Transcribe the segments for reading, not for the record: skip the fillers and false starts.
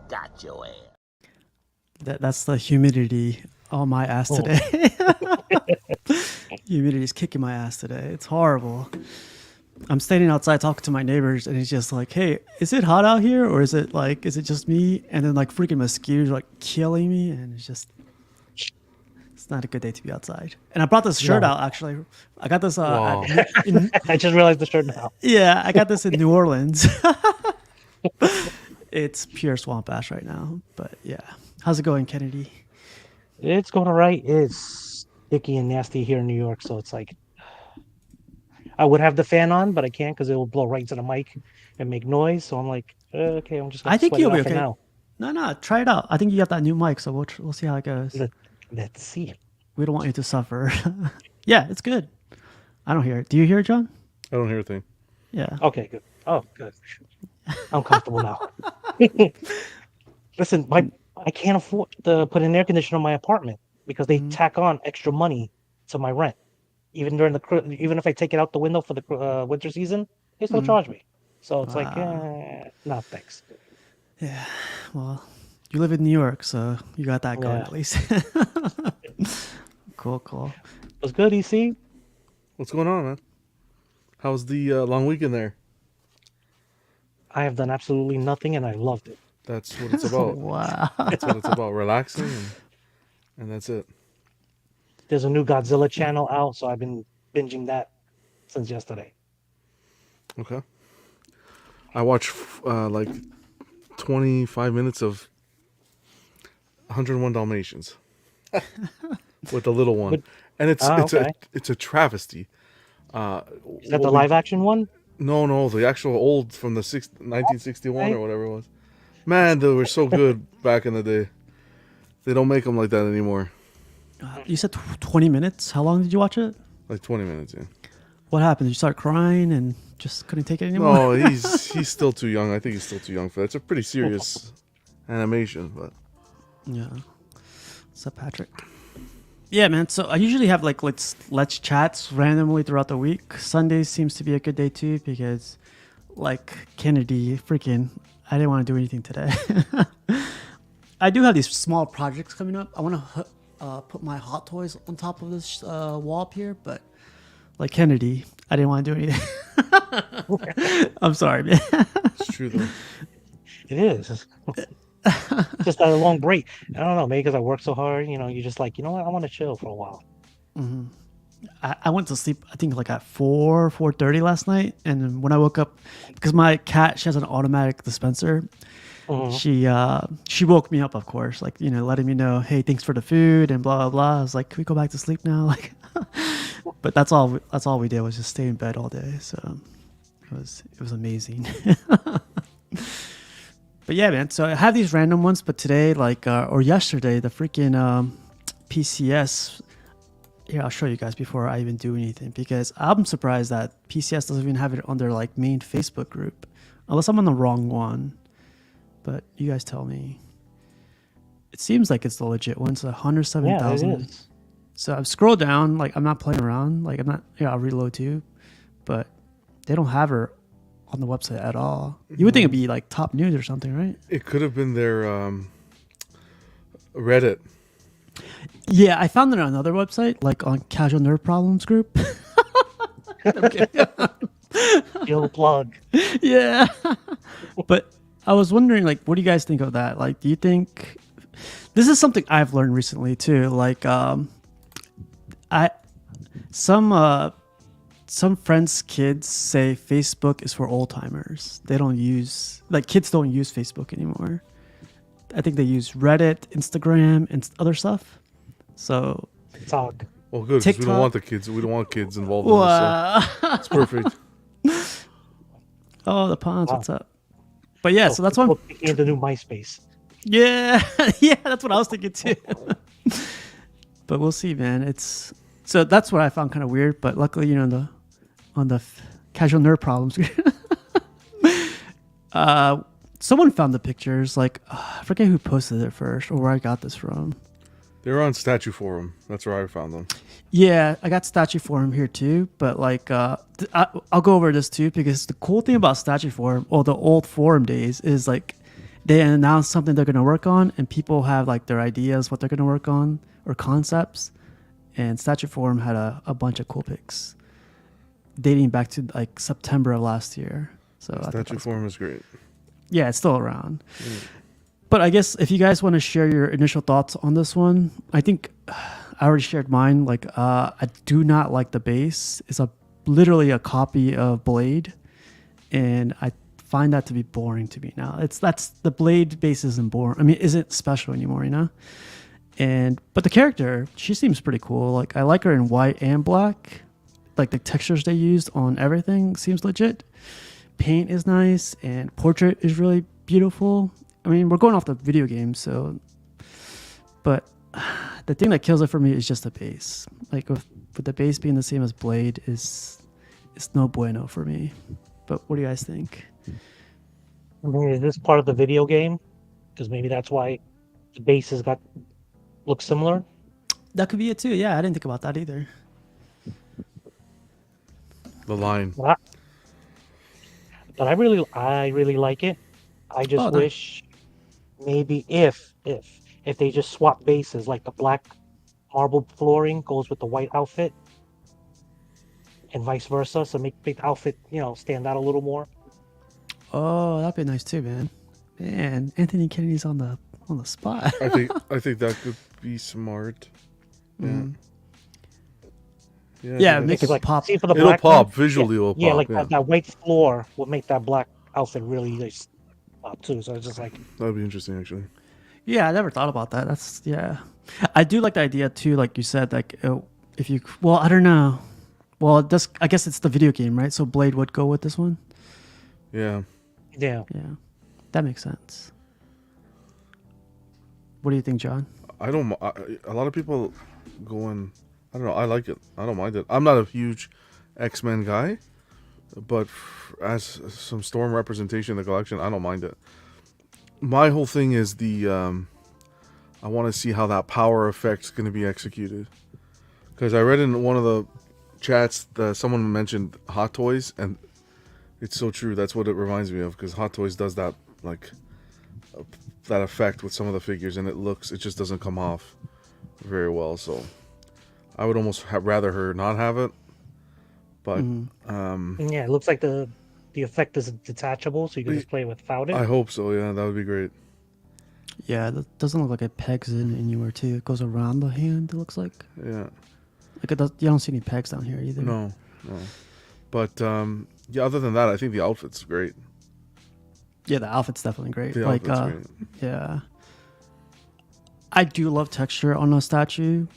Got your ass. That's the humidity on my ass today. Humidity is kicking my ass today. It's horrible. I'm standing outside talking to my neighbors, and he's just like, "Hey, is it hot out here, or is it just me?" And then like freaking mosquitoes are, like killing me, and it's not a good day to be outside. And I brought this shirt out actually. I got this. Wow. I just realized the shirt now. Yeah, I got this in New Orleans. It's pure swamp ash right now, but yeah. How's it going, Kennedy? It's going all right. It's icky and nasty here in New York, so it's like I would have the fan on, but I can't because it will blow right into the mic and make noise. So I'm like, okay, I'm just gonna I think sweat it you'll be off for okay. now. No, try it out. I think you got that new mic, so we'll see how it goes. Let's see. We don't want you to suffer. Yeah, it's good. I don't hear it. Do you hear it, John? I don't hear a thing. Yeah. Okay, good. Oh, good. I'm comfortable now. Listen, I can't afford to put an air conditioner in my apartment because they tack on extra money to my rent. Even if I take it out the window for the winter season, they still charge me. So it's like, no, thanks. Yeah. Well, you live in New York, so you got that going Yeah. at least. Cool. What's good, EC? What's going on, man? How's the long weekend there? I have done absolutely nothing, and I loved it. That's what it's about. Wow. That's what it's about. Relaxing, and that's it. There's a new Godzilla channel out, so I've been binging that since yesterday. Okay. I watched like 25 minutes of 101 Dalmatians with the little one, and it's a travesty. Is that the live action one? No, the actual old from the 1961 or whatever it was. Man, they were so good back in the day. They don't make them like that anymore. You said 20 minutes. How long did you watch it? Like 20 minutes, yeah. What happened? Did you start crying and just couldn't take it anymore? No, he's still too young. I think he's still too young for that. It's a pretty serious animation, but Yeah. What's up, Patrick? Yeah, man. So I usually have like let's chats randomly throughout the week. Sunday seems to be a good day too because, like Kennedy, freaking, I didn't want to do anything today. I do have these small projects coming up. I want to put my Hot Toys on top of this wall up here, but like Kennedy, I didn't want to do anything. I'm sorry, man. it's true though. It is. Just a long break. I don't know, maybe because I work so hard, you're just like, you know what, I want to chill for a while. I went to sleep, I think like at 4:30 last night. And then when I woke up, because my cat, she has an automatic dispenser. She woke me up, of course, like, letting me know, hey, thanks for the food and blah, blah, blah. I was like, can we go back to sleep now? Like, but that's all we did was just stay in bed all day. So it was amazing. But yeah, man. So I have these random ones, but today, or yesterday, the freaking PCS. Here, I'll show you guys before I even do anything because I'm surprised that PCS doesn't even have it on their main Facebook group, unless I'm on the wrong one. But you guys tell me. It seems like it's the legit one. It's 107,000. Yeah, it is. So I've scrolled down. I'm not playing around. I'm not. Yeah, I'll reload too, but they don't have her on the website at all. You would think it'd be top news or something, right? It could have been their Reddit. Yeah, I found it on another website, on Casual Nerd Problems group. Yo, plug. Yeah. But I was wondering, what do you guys think of that? Do you think this is something I've learned recently too? Some friends' kids say Facebook is for old timers. They don't use kids don't use Facebook anymore. I think they use Reddit, Instagram, and other stuff. So TikTok. Well, good, because we don't want the kids. We don't want kids involved in this, so it's perfect. Oh, the Pawns, what's up? But yeah, so that's one. In the new MySpace. Yeah, yeah, that's what I was thinking too. But we'll see, man. So that's what I found kind of weird. But luckily, on the Casual Nerd Problems, someone found the pictures. I forget who posted it first or where I got this from. They were on Statue Forum. That's where I found them. Yeah, I got Statue Forum here too. But I'll go over this too because the cool thing about Statue Forum, or the old forum days, is they announce something they're going to work on, and people have like their ideas what they're going to work on or concepts. And Statue Form had a bunch of cool pics dating back to like September of last year. So I thought that Statue was Form is great. yeah, it's still around. But I guess if you guys want to share your initial thoughts on this one, I think I already shared mine. Like, I do not like the base. It's literally a copy of Blade, and I find that to be boring to me now. That's the Blade base isn't boring. I mean, isn't special anymore, you know. But the character, she seems pretty cool. Like, I like her in white and black. Like the textures they used on everything seems legit. Paint is nice, and portrait is really beautiful. I mean, we're going off the video game, so. But the thing that kills it for me is just the base. Like with the base being the same as Blade it's no bueno for me. But what do you guys think? I mean, is this part of the video game? Because maybe that's why the bases look similar. That could be it too. Yeah, I didn't think about that either. The line. But I really like it. I just wish maybe if they just swap bases, like the black marble flooring goes with the white outfit, and vice versa, so make the outfit stand out a little more. Oh, that'd be nice too, man. Man, Anthony Kennedy's on the spot. I think that could be smart. Yeah. Yeah, make it like, pop. see, for the It'll black pop one, visually. It'll yeah, pop. like that white floor will make that black outfit really nice too. So it's just like That'd be interesting, actually. Yeah, I never thought about that. I do like the idea too. Like you said, like if you, well, I don't know. Well, I guess it's the video game, right? So Blade would go with this one. Yeah. Yeah, that makes sense. What do you think, John? A lot of people going. I don't know. I like it. I don't mind it. I'm not a huge X-Men guy, but as some Storm representation in the collection, I don't mind it. My whole thing is I want to see how that power effect's going to be executed. Because I read in one of the chats that someone mentioned Hot Toys, and it's so true. That's what it reminds me of, because Hot Toys does that, like, that effect with some of the figures, and it just doesn't come off very well. So I would almost rather her not have it. But yeah, it looks like the effect is detachable, so you can just play without it. I hope so. Yeah, that would be great. Yeah, that doesn't look like it pegs in anywhere too. It goes around the hand. It looks like. Yeah. Like you don't see any pegs down here either. No. But yeah, other than that, I think the outfit's great. Yeah, the outfit's definitely great. The like, outfit's great. Yeah. I do love texture on a statue,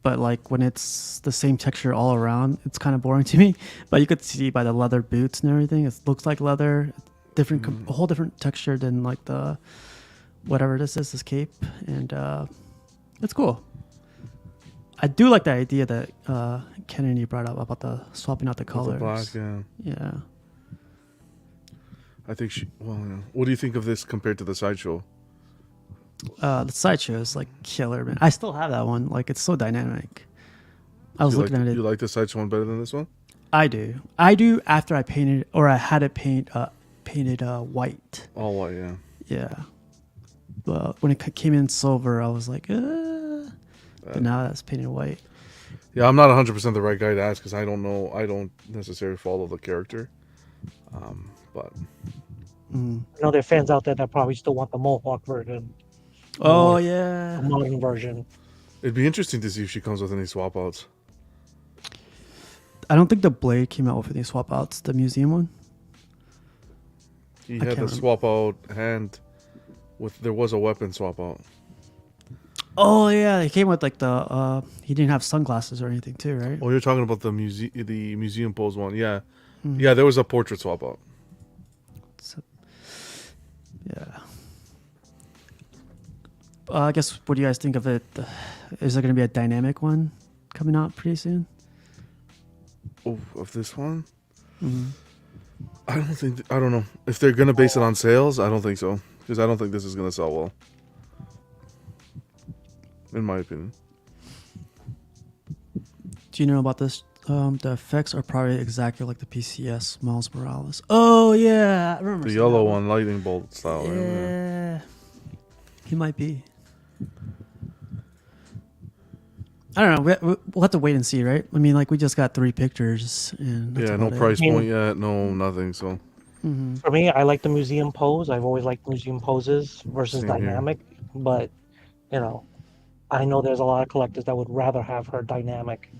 but like when it's the same texture all around, it's kind of boring to me. But you could see by the leather boots and everything, it looks like leather, a whole different texture than like the whatever this is, this cape, and it's cool. I do like the idea that Kennedy brought up about the swapping out the colors. The black, yeah. Yeah. I think What do you think of this compared to the sideshow? The sideshow is like killer, man. I still have that one. Like, it's so dynamic. I was looking at it. You like the sideshow one better than this one? I do. After I painted, or I had it painted white. All white, yeah. Yeah. But when it came in silver, I was like, but now that's painted white. Yeah, I'm not 100% the right guy to ask because I don't know. I don't necessarily follow the character. But I know there are fans out there that probably still want the Mohawk version. Oh, yeah. The modern version. it'd be interesting to see if she comes with any swap outs. I don't think the Blade came out with any swap outs, the museum one. He had the swap out hand with. There was a weapon swap out. Oh, yeah. He came with like he didn't have sunglasses or anything too, right? Oh, you're talking about the museum pose one. Yeah. Yeah, there was a portrait swap out. So, yeah. I guess, what do you guys think of it? Is there going to be a dynamic one coming out pretty soon? Oh, of this one? I don't know. If they're going to base it on sales, I don't think so. Because I don't think this is going to sell well. In my opinion. Do you know about this? The effects are probably exactly like the PCS Miles Morales. Oh, yeah. I remember The seeing yellow that one, lightning bolt style. Yeah. He might be. I don't know. We'll have to wait and see, right? I mean, like we just got 3 pictures, and that's Yeah, no about it. price I mean- point yet, no nothing. So Mm-hmm. For me, I like the museum pose. I've always liked museum poses versus Same here. dynamic. But you know, I know there's a lot of collectors that would rather have her dynamic.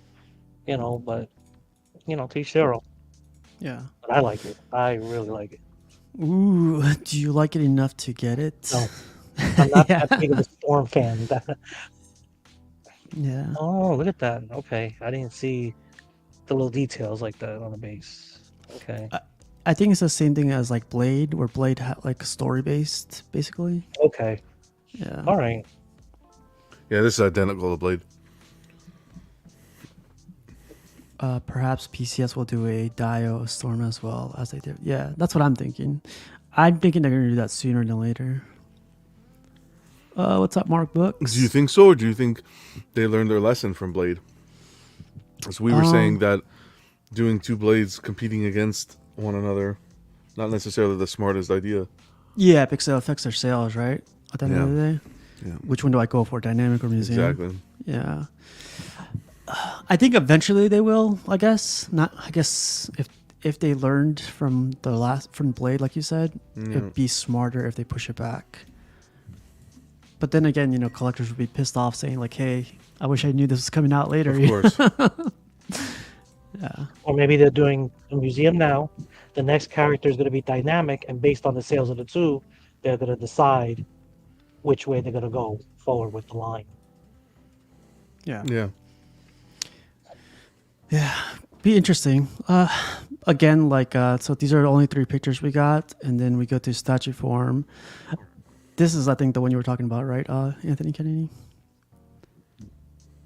But to each their own. Yeah. But I like it. I really like it. Ooh, do you like it enough to get it? No, I'm not Yeah. that big of a Storm fan. Yeah. Oh, look at that. Okay, I didn't see the little details like that on the base. Okay. I think it's the same thing as like Blade, where Blade like story based, basically. Okay. Yeah. All right. yeah, this is identical to Blade. Perhaps PCS will do a Dio Storm as well as they did. Yeah, that's what I'm thinking. I'm thinking they're gonna do that sooner than later. What's up, Mark Books? Do you think so, or do you think they learned their lesson from Blade? As we were saying that doing 2 blades competing against one another, not necessarily the smartest idea. Yeah, because it affects their sales, right? At the end of the day. Yeah. Which one do I go for, dynamic or museum? Exactly. Yeah. I think eventually they will. I guess not. I guess if they learned from Blade, like you said, it'd be smarter if they push it back. But then again, collectors would be pissed off, saying like, "Hey, I wish I knew this was coming out later." Of course. Yeah. Or maybe they're doing a museum now. The next character is going to be dynamic, and based on the sales of the 2, they're going to decide which way they're going to go forward with the line. Yeah. Yeah. Yeah. Be interesting. Again, so these are the only 3 pictures we got, and then we go to statue form. This is, I think, the one you were talking about, right, Anthony Kennedy?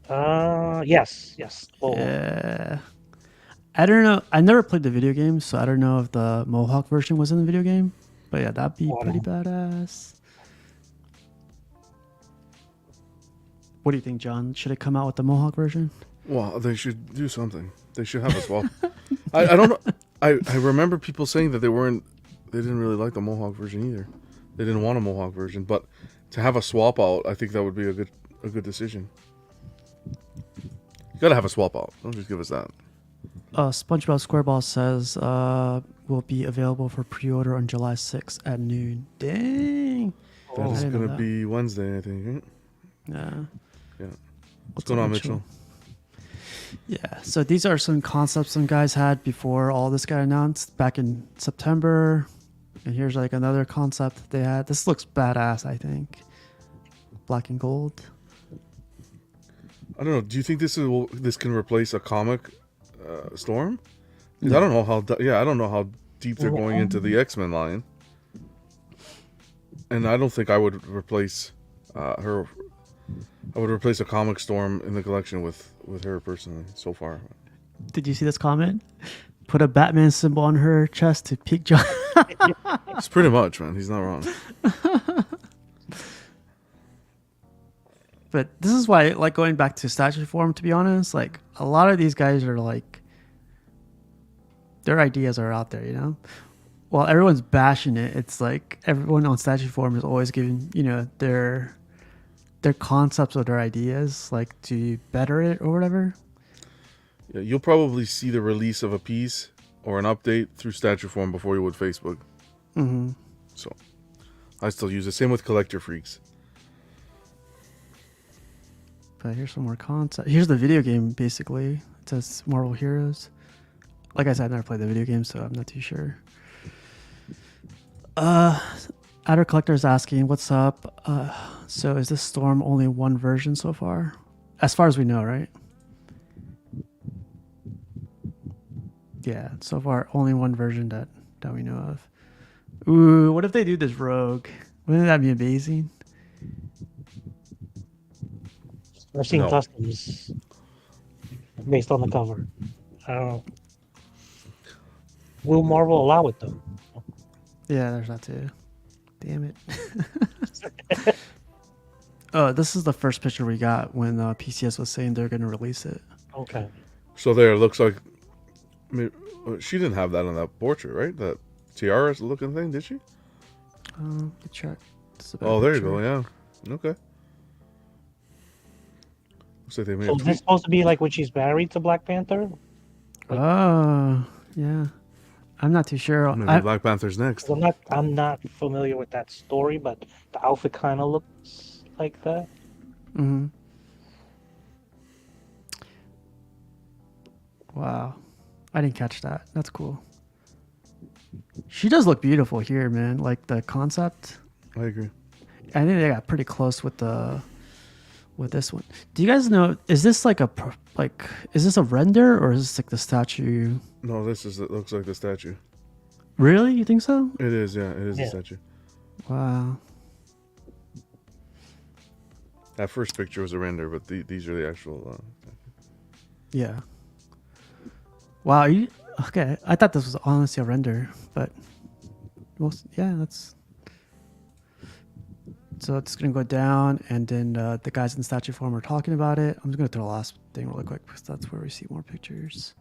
Yes. Oh, Yeah. I don't know. I never played the video game, so I don't know if the Mohawk version was in the video game. But yeah, that'd be pretty badass. What do you think, John? Should it come out with the Mohawk version? Well, they should do something. They should have a swap. I don't know. I remember people saying that they didn't really like the Mohawk version either. They didn't want a Mohawk version, but to have a swap out, I think that would be a good decision. You gotta have a swap out. Don't just give us that. SpongeBob SquareBall says will be available for pre-order on July 6th at noon. Dang. That I is didn't know gonna that. be Wednesday, I think. Right? Yeah. Yeah. What's What's going up, on, Mitchell? Yeah, so these are some concepts some guys had before all this got announced back in September. And here's like another concept they had. This looks badass, I think. Black and gold. I don't know. Do you think this can replace a comic Storm? 'Cause I don't know I don't know how deep they're going into the X-Men line. And I don't think I would replace her. I would replace a comic Storm in the collection with her personally so far. Did you see this comment? Put a Batman symbol on her chest to pique John. It's pretty much, man. He's not wrong. But this is why, like, going back to statue form, to be honest, like, a lot of these guys are like, their ideas are out there, While everyone's bashing it, it's like everyone on statue form is always giving, their concepts or their ideas, like, to better it or whatever. Yeah, you'll probably see the release of a piece or an update through statue form before you would Facebook. Mm-hmm. So I still use it. Same with Collector Freaks. But here's some more concepts. Here's the video game, basically. It says Marvel Heroes. Like I said, I never played the video game, so I'm not too sure. Outer Collector is asking, what's up? So is this Storm only one version so far? As far as we know, right? Yeah, so far only one version that we know of. Ooh, what if they do this Rogue? Wouldn't that be amazing? I've seen No. customs based on the cover. I don't know. Will Marvel allow it though? Yeah, there's that too. Damn it. Oh, this is the first picture we got when PCS was saying they're going to release it. Okay. So there, it looks like she didn't have that on that portrait, right? That tiara looking thing, did she? Let me check. This is a better Oh, there you picture. go. Yeah. Okay. Looks like they made So a is this supposed to be like when she's married to Black Panther? Like- Oh, yeah. I'm not too sure. Maybe Black Panther's next. 'Cause I'm not familiar with that story, but the outfit kind of looks like that. Mm-hmm. Wow. I didn't catch that. That's cool. She does look beautiful here, man. Like the concept. I agree. I think they got pretty close with this one. Do you guys know? Is this like is this a render or is this like the statue? No, it looks like the statue. Really? You think so? It is, yeah. It is Yeah. the statue. Wow. That first picture was a render, but these are the actual. Yeah. Wow. Okay? I thought this was honestly a render, but yeah, that's. So it's gonna go down, and then the guys in statue form are talking about it. I'm just gonna throw the last thing really quick because that's where we see more pictures.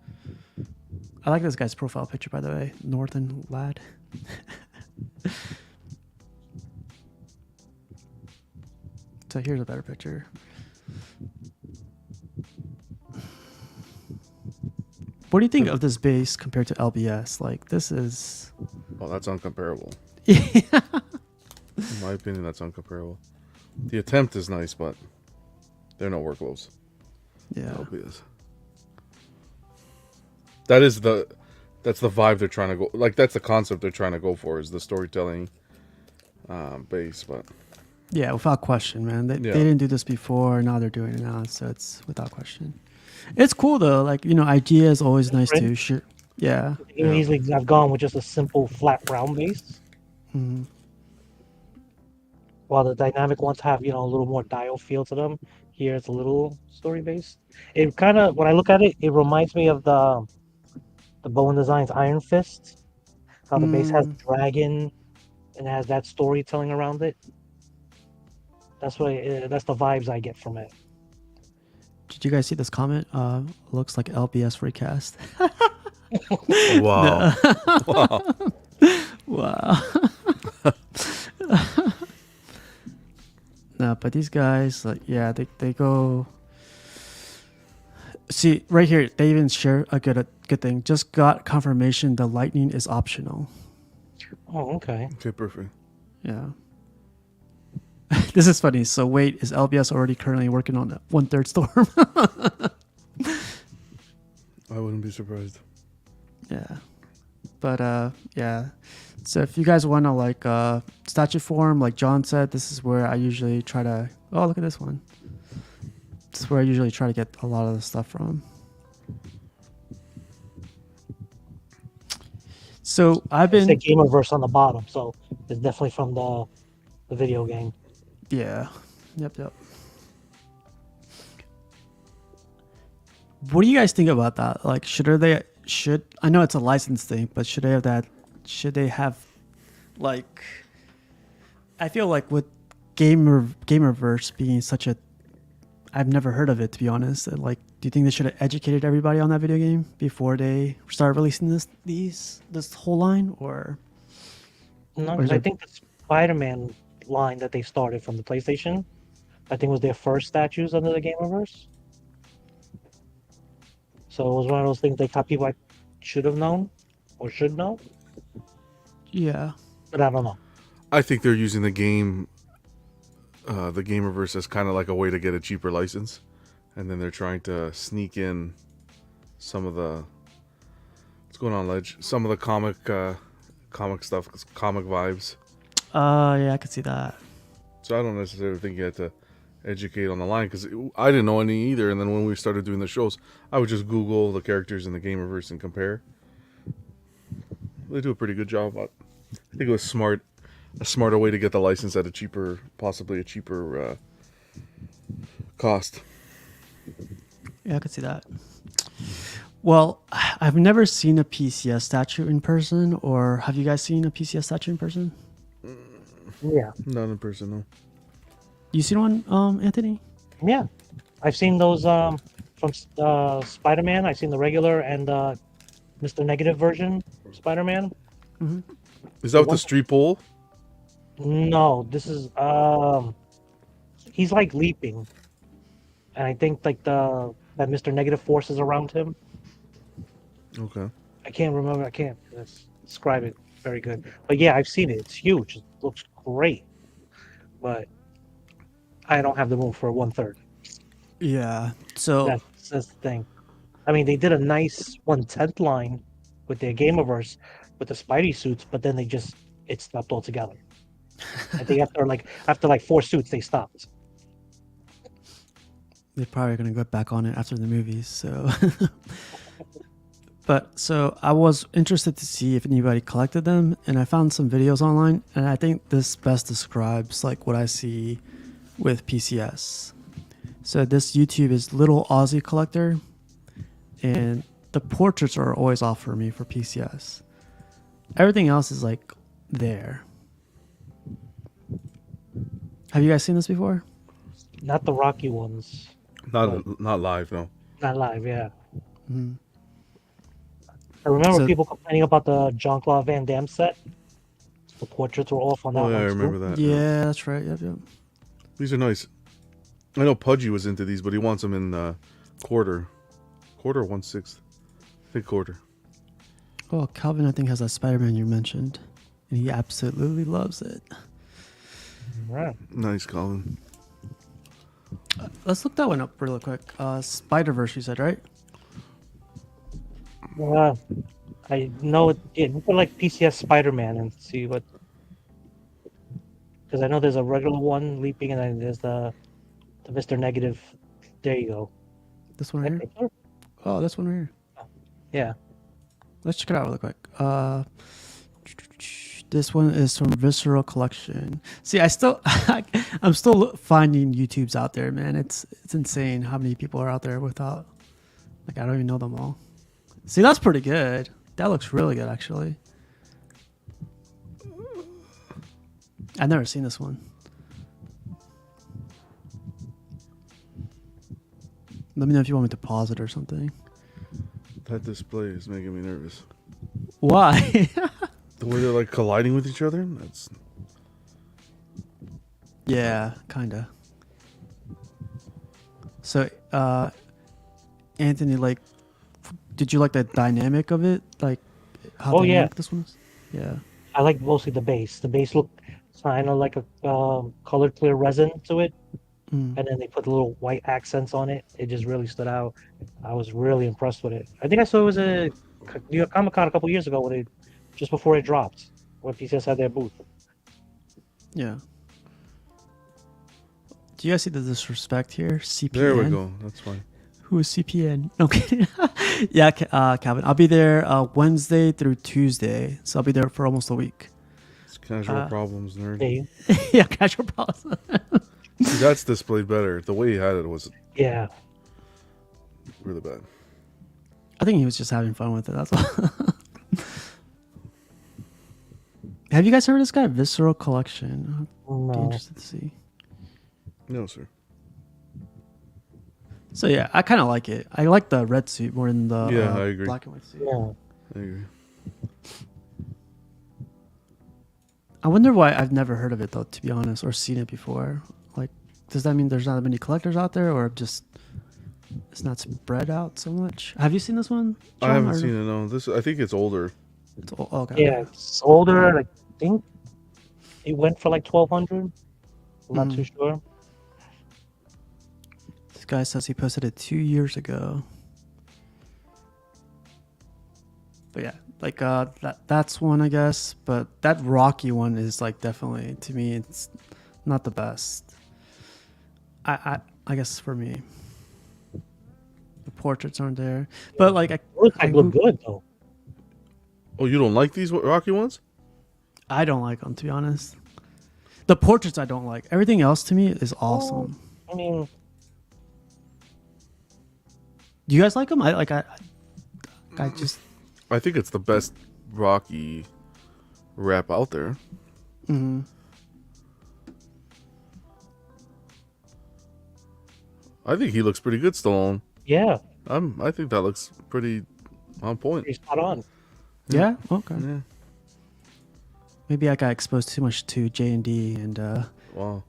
I like this guy's profile picture, by the way, Northern Lad. So here's a better picture. What do you think of this base compared to LBS? Like, this is. Well, that's uncomparable. Yeah. In my opinion, that's uncomparable. The attempt is nice, but they're no workloads. Yeah. LBS. That's the vibe they're trying to go. Like that's the concept they're trying to go for is the storytelling base, but. Yeah, without question, man. They didn't do this before. Now they're doing it now, so it's without question. It's cool though. Like, idea is always nice to share. Yeah. You can easily have gone with just a simple flat brown base, Mhm. while the dynamic ones have a little more dial feel to them. Here it's a little story based. It kind of, when I look at it, it reminds me of the Bowen Designs Iron Fist. How the base has dragon and has that storytelling around it. That's the vibes I get from it. Did you guys see this comment? Looks like LBS recast. Wow. Wow. No, but these guys, they go. See, right here, they even share a good thing. Just got confirmation the lightning is optional. Oh, okay. Okay, perfect. Yeah. This is funny. So wait, is LBS already currently working on a 1/3 storm? I wouldn't be surprised. Yeah. But yeah. So if you guys want to statue form, like John said, this is where I usually try to. Oh, look at this one. This is where I usually try to get a lot of the stuff from. So I've It's been. a Gamerverse on the bottom, so it's definitely from the video game. Yeah. Yep. What do you guys think about that? Like, I know it's a license thing, but should they have that? Should they have, like, I feel like with Gamerverse being such a, I've never heard of it, to be honest. And like, do you think they should have educated everybody on that video game before they start releasing this whole line, or? No, Or is because I it- think the Spider-Man line that they started from the PlayStation, I think was their first statues under the Gamerverse. So it was one of those things they thought people should have known or should know, Yeah. but I don't know. I think they're using the Gamerverse as kind of like a way to get a cheaper license, and then they're trying to sneak in some of the what's going on, Ledge? Some of the comic stuff, comic vibes. Yeah, I could see that. So I don't necessarily think you had to educate on the line because I didn't know any either. And then when we started doing the shows, I would just Google the characters in the Gamerverse and compare. They do a pretty good job. I think it was a smarter way to get the license at possibly a cheaper cost. Yeah, I could see that. Well, I've never seen a PCS statue in person, or have you guys seen a PCS statue in person? Yeah, Not in person, no. You seen one, Anthony? yeah. I've seen those from Spider-Man. I've seen the regular and Mr. Negative version Spider-Man. Is that with the street pole? No, this is he's like leaping, and I think like that Mr. Negative force is around him. Okay. I can't remember. I can't describe it very good. But yeah, I've seen it. It's huge. It looks great. But I don't have the room for 1/3. Yeah. So That's the thing. I mean, they did a nice 1/10 line with their Gameverse with the Spidey suits, but then it stopped altogether. I think after like 4 suits, they stopped. they're probably gonna go back on it after the movies. So, but so I was interested to see if anybody collected them, and I found some videos online, and I think this best describes like what I see with PCS. So this YouTube is Little Aussie Collector, and the portraits are always off for me for PCS. Everything else is like there. Have you guys seen this before? Not the Rocky ones. Not live, no. Not live, yeah. Mhm. I remember So- people complaining about the Jean-Claude Van Damme set. The portraits were off on that Oh, yeah, one I too. remember that. Yeah, that's right. Yep. These are nice. I know Pudgy was into these, but he wants them in quarter 1/6. I think quarter. Oh, Calvin, I think has that Spider-Man you mentioned, and he absolutely loves it. Right. Nice, Colin. Let's look that one up real quick. Spider-Verse, you said, right? I know it. Yeah, you put like PCS Spider-Man and see what. Because I know there's a regular one leaping, and then there's the Mr. Negative. There you go. This one right here. Right. Oh, this one right here. Yeah. Let's check it out really quick. This one is from Visceral Collection. See, I'm still finding YouTubes out there, man. It's insane how many people are out there without, like, I don't even know them all. See, that's pretty good. That looks really good, actually. I've never seen this one. Let me know if you want me to pause it or something. That display is making me nervous. Why? The way they're like colliding with each other. That's Yeah, kinda. So, Anthony, like, did you like the dynamic of it? Like, how Oh, yeah. dynamic this one is? Yeah. I like mostly the base. The base looked kind of like a colored clear resin to it, Mm. and then they put little white accents on it. It just really stood out. I was really impressed with it. I think I saw it was a New York Comic Con a couple years ago when just before it dropped, when PCS had their booth. Yeah. Do you guys see the disrespect here? CPN. there we go. That's fine. Who is CPN? Okay. Yeah, Calvin. I'll be there Wednesday through Tuesday, so I'll be there for almost a week. It's casual problems, nerd. They, Yeah, casual pause. See, that's displayed better. The way he had it was yeah. really bad. I think he was just having fun with it. That's all. Have you guys heard of this guy, Visceral Collection? I'd be No. interested to see. No, sir. So yeah, I kind of like it. I like the red suit more than the Yeah, I agree. black and white suit. Yeah. I agree. I wonder why I've never heard of it though, to be honest, or seen it before. Like, does that mean there's not many collectors out there, or just it's not spread out so much? Have you seen this one, John, I haven't or- seen it. No, I think it's older. It's, okay. Yeah, it's older. I think it went for like 1,200. I'm not Mhm. too sure. This guy says he posted it 2 years ago. But yeah, like that's one, I guess. But that Rocky one is like definitely, to me, it's not the best. I guess for me, the portraits aren't there. But like Prototype look good though. Oh, you don't like these Rocky ones? I don't like them, to be honest. The portraits I don't like. Everything else to me is awesome. I mean, Do you guys like them? I just. I think it's the best Rocky rap out there. Mm-hmm. I think he looks pretty good, Stallone. yeah, I think that looks pretty on point. pretty spot on. Yeah. Okay. Yeah. Maybe I got exposed too much to J&D and Wow.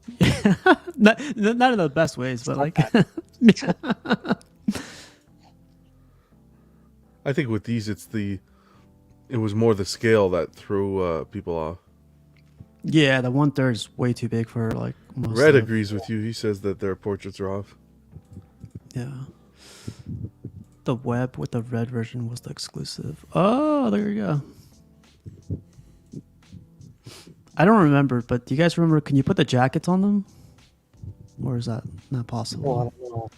not in the best ways, but like, I think with these, it was more the scale that threw people off. yeah, the 1/3 is way too big for like most. Red of, agrees with you. He says that their portraits are off. Yeah. The web with the red version was the exclusive. Oh, there you go. I don't remember, but do you guys remember? Can you put the jackets on them, or is that not possible? Well, I don't know.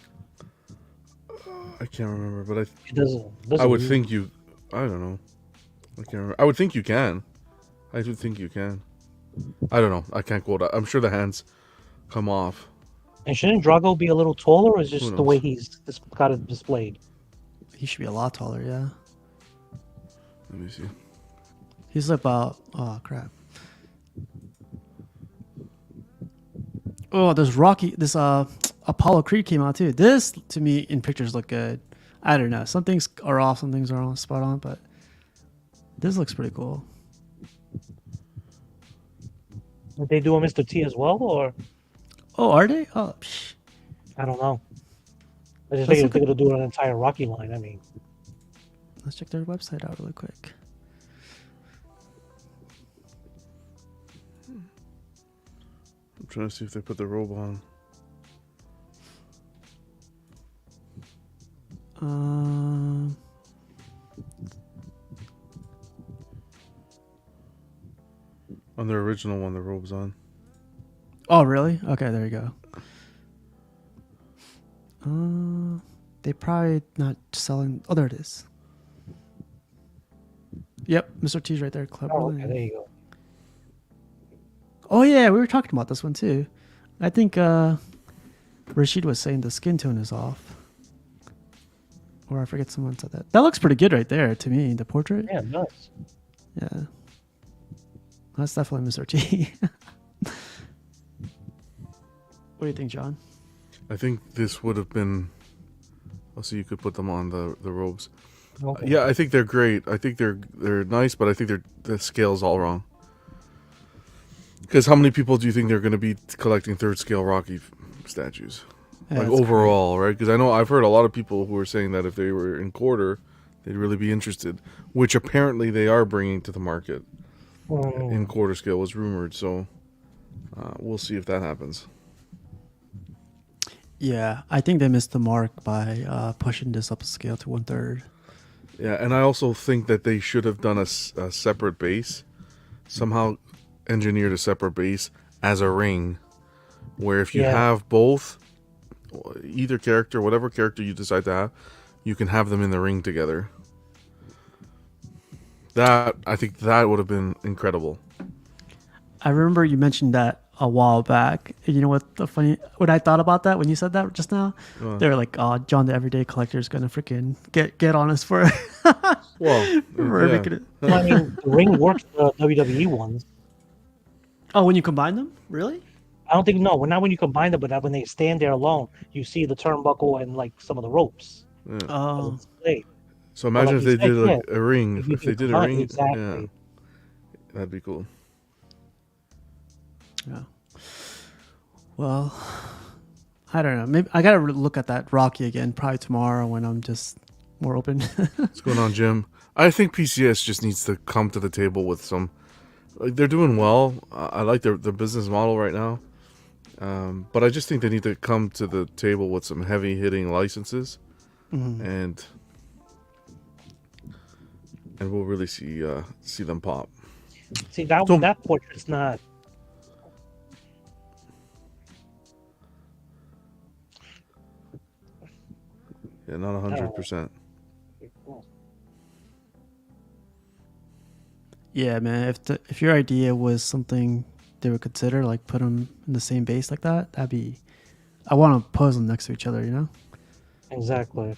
I can't remember, but It doesn't I would use- think you. I don't know. I can't remember. I would think you can. I do think you can. I don't know. I can't quote. I'm sure the hands come off. And shouldn't Drago be a little taller, or is it Who just the way knows? he's got it displayed? He should be a lot taller. Yeah, Let me see. he's about. Oh crap. Oh, there's Rocky. This Apollo Creed came out too. This to me in pictures look good. I don't know. Some things are off, some things are on spot on, but this looks pretty cool. Did they do a Mr. T as well, or Oh, are they? Oh, psh. I don't know. I just Let's figured look they're gonna do an entire Rocky line. I mean, Let's check their website out really quick. I'm trying to see if they put the robe on. Um, On their original one, the robe's on. oh, really? Okay, there you go. They probably not selling. Oh, there it is. Yep, Mr. T's right there. Club. oh, Really. okay, there you go. Oh yeah, we were talking about this one too. I think Rashid was saying the skin tone is off. Or I forget someone said that. That looks pretty good right there to me, the portrait. Yeah, nice. Yeah. That's definitely Mr. T. What do you think, John? I think this would have been. Also, you could put them on the robes. Okay. Yeah, I think they're great. I think they're nice, but I think the scale's all wrong. Because how many people do you think they're going to be collecting third scale Rocky statues? Yeah, Like that's overall, right? Because I know I've heard a lot of people who are saying that if they were in quarter, they'd really be interested. Which apparently they are bringing to the market in quarter scale was rumored. So we'll see if that happens. Yeah, I think they missed the mark by pushing this up a scale to 1/3. Yeah, and I also think that they should have done a separate base. Somehow engineered a separate base as a ring. Where if you Yeah. have both, either character, whatever character you decide to have, you can have them in the ring together. That, I think that would have been incredible. I remember you mentioned that a while back. You know what I thought about that when you said that just now? They were like, "Oh, John the Everyday Collector is gonna freaking get on us for Well, for yeah. making it." Well, I mean, the ring works for the WWE ones. Oh, when you combine them, really? I don't think not when you combine them, but when they stand there alone, you see the turnbuckle and like some of the ropes. Oh, Displayed. So imagine like if you they did said, like a ring. If you If they can did a combine- ring, exactly. yeah, that'd be cool. yeah. Well, I don't know. Maybe I gotta look at that Rocky again, probably tomorrow when I'm just more open. What's going on, Jim? I think PCS just needs to come to the table with some. Like they're doing well. I like their business model right now, but I just think they need to come to the table with some heavy hitting licenses, and we'll really see them pop. See that So- that portrait's not. Yeah, not 100%. Yeah, man. If your idea was something they would consider, like put them in the same base like that, that'd be. I want to pose them next to each other, you know. Exactly.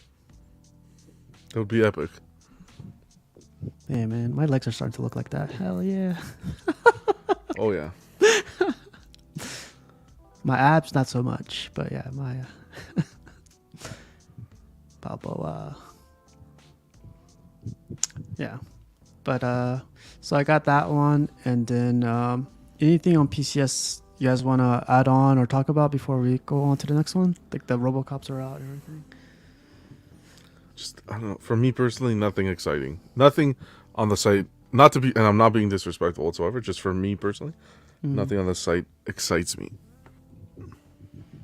That would be epic. Yeah, man. My legs are starting to look like that. Hell yeah. Oh yeah. My abs, not so much, but yeah, my Balboa. Yeah, but so I got that one, and then anything on PCS you guys want to add on or talk about before we go on to the next one? Like the RoboCops are out and everything. Just I don't know. For me personally, nothing exciting. Nothing on the site. Not to be, and I'm not being disrespectful whatsoever. Just for me personally, nothing on the site excites me.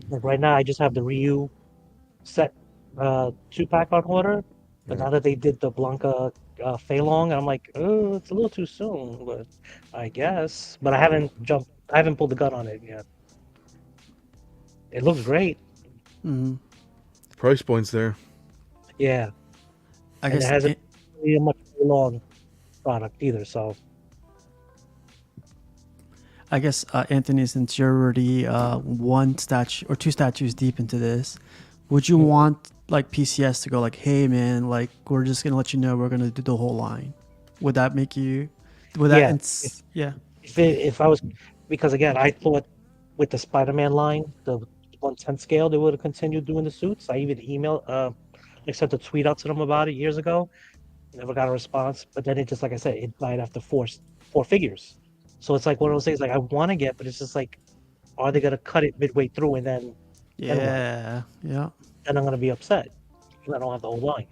Like right now, I just have the Ryu set 2-pack on order. But Yeah. now that they did the Blanca Fei Long, I'm like, oh, it's a little too soon. But I guess. But I haven't pulled the gun on it yet. It looks great. Mm-hmm. Price points there. Yeah, I and it guess hasn't really a much long product either. So Anthony, since you're already one statue or two statues deep into this, would you want like PCS to go like, hey man, like we're just gonna let you know we're gonna do the whole line? Would that make you? Would that? yeah, Yeah. if I was, because again, I thought with the Spider-Man line, the 1/10 scale, they would have continued doing the suits. I even I sent a tweet out to them about it years ago. Never got a response. But then it just, like I said, it died after four figures. So it's like one of those things like I want to get, but it's just like, are they gonna cut it midway through and then what? Yeah. Yeah. Then I'm gonna be upset because I don't have the whole line.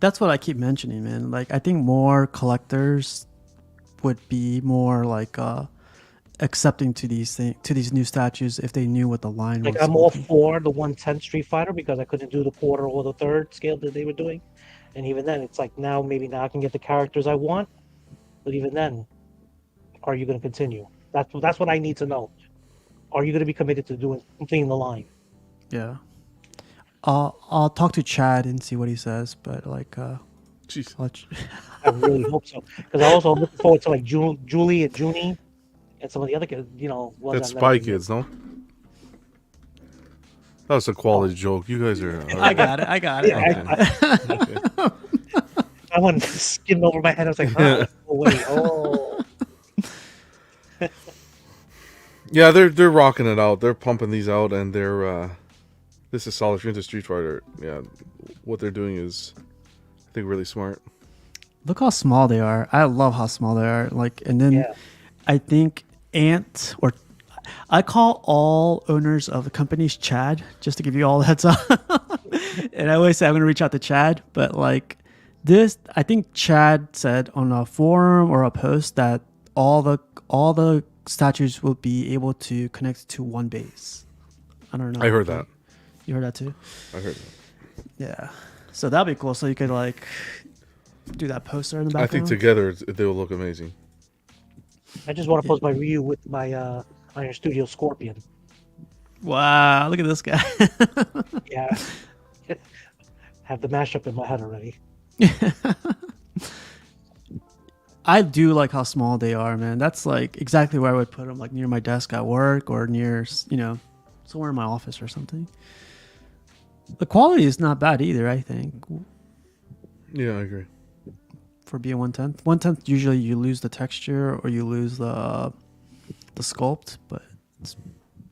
That's what I keep mentioning, man. Like I think more collectors would be more like accepting to these to these new statues if they knew what the line Like was. I'm all for the 1/10 Street Fighter because I couldn't do the quarter or the third scale that they were doing, and even then, it's like maybe now I can get the characters I want, but even then, are you going to continue? That's what I need to know. Are you going to be committed to completing the line? Yeah. I'll talk to Chad and see what he says, but like Jeez. I really hope so because I also looking forward to like Julie and Junie and some of the other kids. Ones That's I've never Spy seen. Kids, no? That was a quality joke. You guys are. I got it. Yeah, Okay. I went skimmed over my head. I was like, oh wait, oh. Yeah, they're rocking it out. They're pumping these out, and they're. This is solid. If you're into Street Fighter, yeah, what they're doing is, I think, really smart. Look how small they are. I love how small they are. Like, and then Yeah. I think or I call all owners of the companies Chad, just to give you all the heads up. And I always say I'm going to reach out to Chad, but like this, I think Chad said on a forum or a post that all the statues will be able to connect to one base. I don't know. I heard that. You heard that too? I heard that. Yeah. So that'd be cool. So you could like do that poster in the I background. think together they will look amazing. I just want to post my Ryu with my Iron Studio Scorpion. Wow, look at this guy. Yeah. Have the mashup in my head already. I do like how small they are, man. That's like exactly where I would put them, like near my desk at work or near, somewhere in my office or something. The quality is not bad either, I think, Yeah, I agree. for being 1/10. 1/10 usually you lose the texture or you lose the sculpt, but it's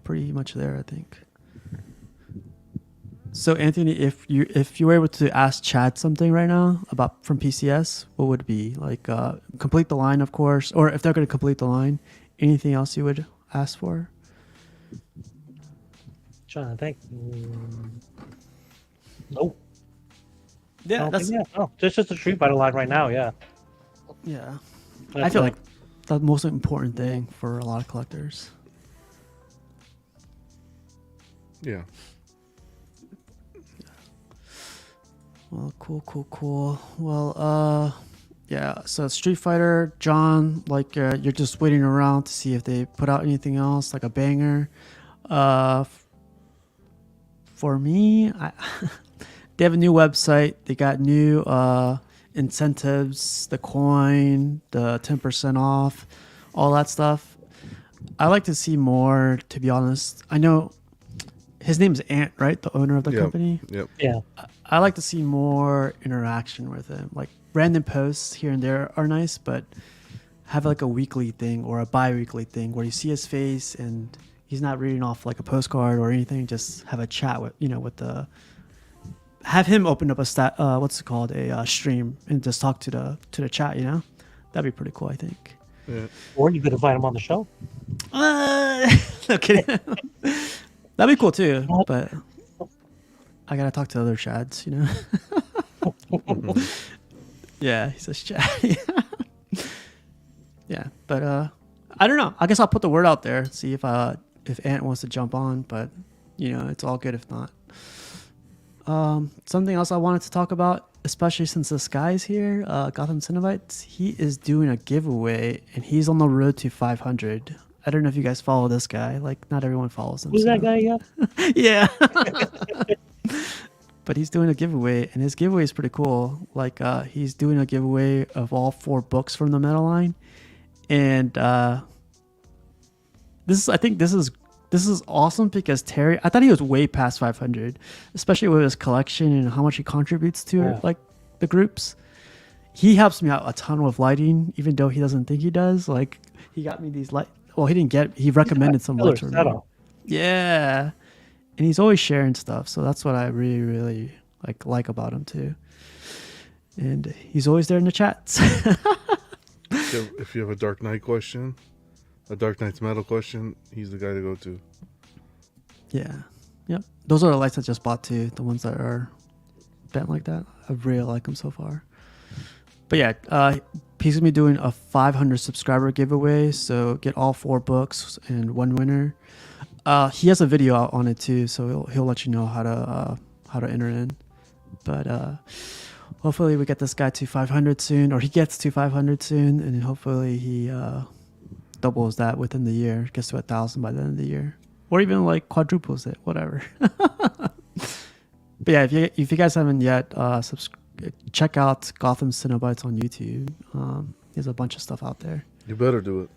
pretty much there, I think. So Anthony, if you were able to ask Chad something right now about from PCS, what would it be? Like complete the line, of course, or if they're going to complete the line, anything else you would ask for? Trying to think. Nope. Yeah, that's Oh, just the Street Fighter line right now. Yeah. yeah. I feel like the most important thing for a lot of collectors. Yeah. Well, cool. Well, yeah. So Street Fighter, John, like you're just waiting around to see if they put out anything else, like a banger. For me, they have a new website. They got new incentives, the coin, the 10% off, all that stuff. I like to see more, to be honest. I know his name is Ant, right? The owner of the company. Yep. Yeah. I like to see more interaction with him. Like random posts here and there are nice, but have like a weekly thing or a bi-weekly thing where you see his face and he's not reading off like a postcard or anything. Just have a chat with, have him open up a stream and just talk to the chat. That'd be pretty cool, I think. Yeah. Or you could invite him on the show. No kidding. That'd be cool too, What? but I gotta talk to other Chads, you know. Yeah, he says Chad. Yeah, but I don't know. I guess I'll put the word out there, see if Ant wants to jump on, but you know, it's all good if not. Something else I wanted to talk about, especially since this guy's here, Gotham Cinebites, he is doing a giveaway and he's on the road to 500. I don't know if you guys follow this guy. Like, not everyone follows him. Who's so. that guy again? Yeah. But he's doing a giveaway, and his giveaway is pretty cool. Like, he's doing a giveaway of all 4 books from the Meta line, and I think this is awesome because Terry, I thought he was way past 500, especially with his collection and how much he contributes to it, like the groups. He helps me out a ton with lighting, even though he doesn't think he does. Like, he got me these light. Well, he recommended some lights for me. Yeah. And he's always sharing stuff, so that's what I really, really like about him too. And he's always there in the chats. If you have a Dark Knight question, a Dark Knight's metal question, he's the guy to go to. Yeah. Yep. Those are the lights I just bought too. The ones that are bent like that. I really like them so far. But yeah, he's gonna be doing a 500 subscriber giveaway. So get all 4 books and 1 winner. He has a video out on it too, so he'll let you know how to enter in. But hopefully we get this guy to 500 soon, or he gets to 500 soon, and then hopefully he doubles that within the year, gets to 1,000 by the end of the year, or even like quadruples it, whatever. But yeah, if you guys haven't yet, check out Gotham Cinebites on YouTube. There's a bunch of stuff out there. You better do it.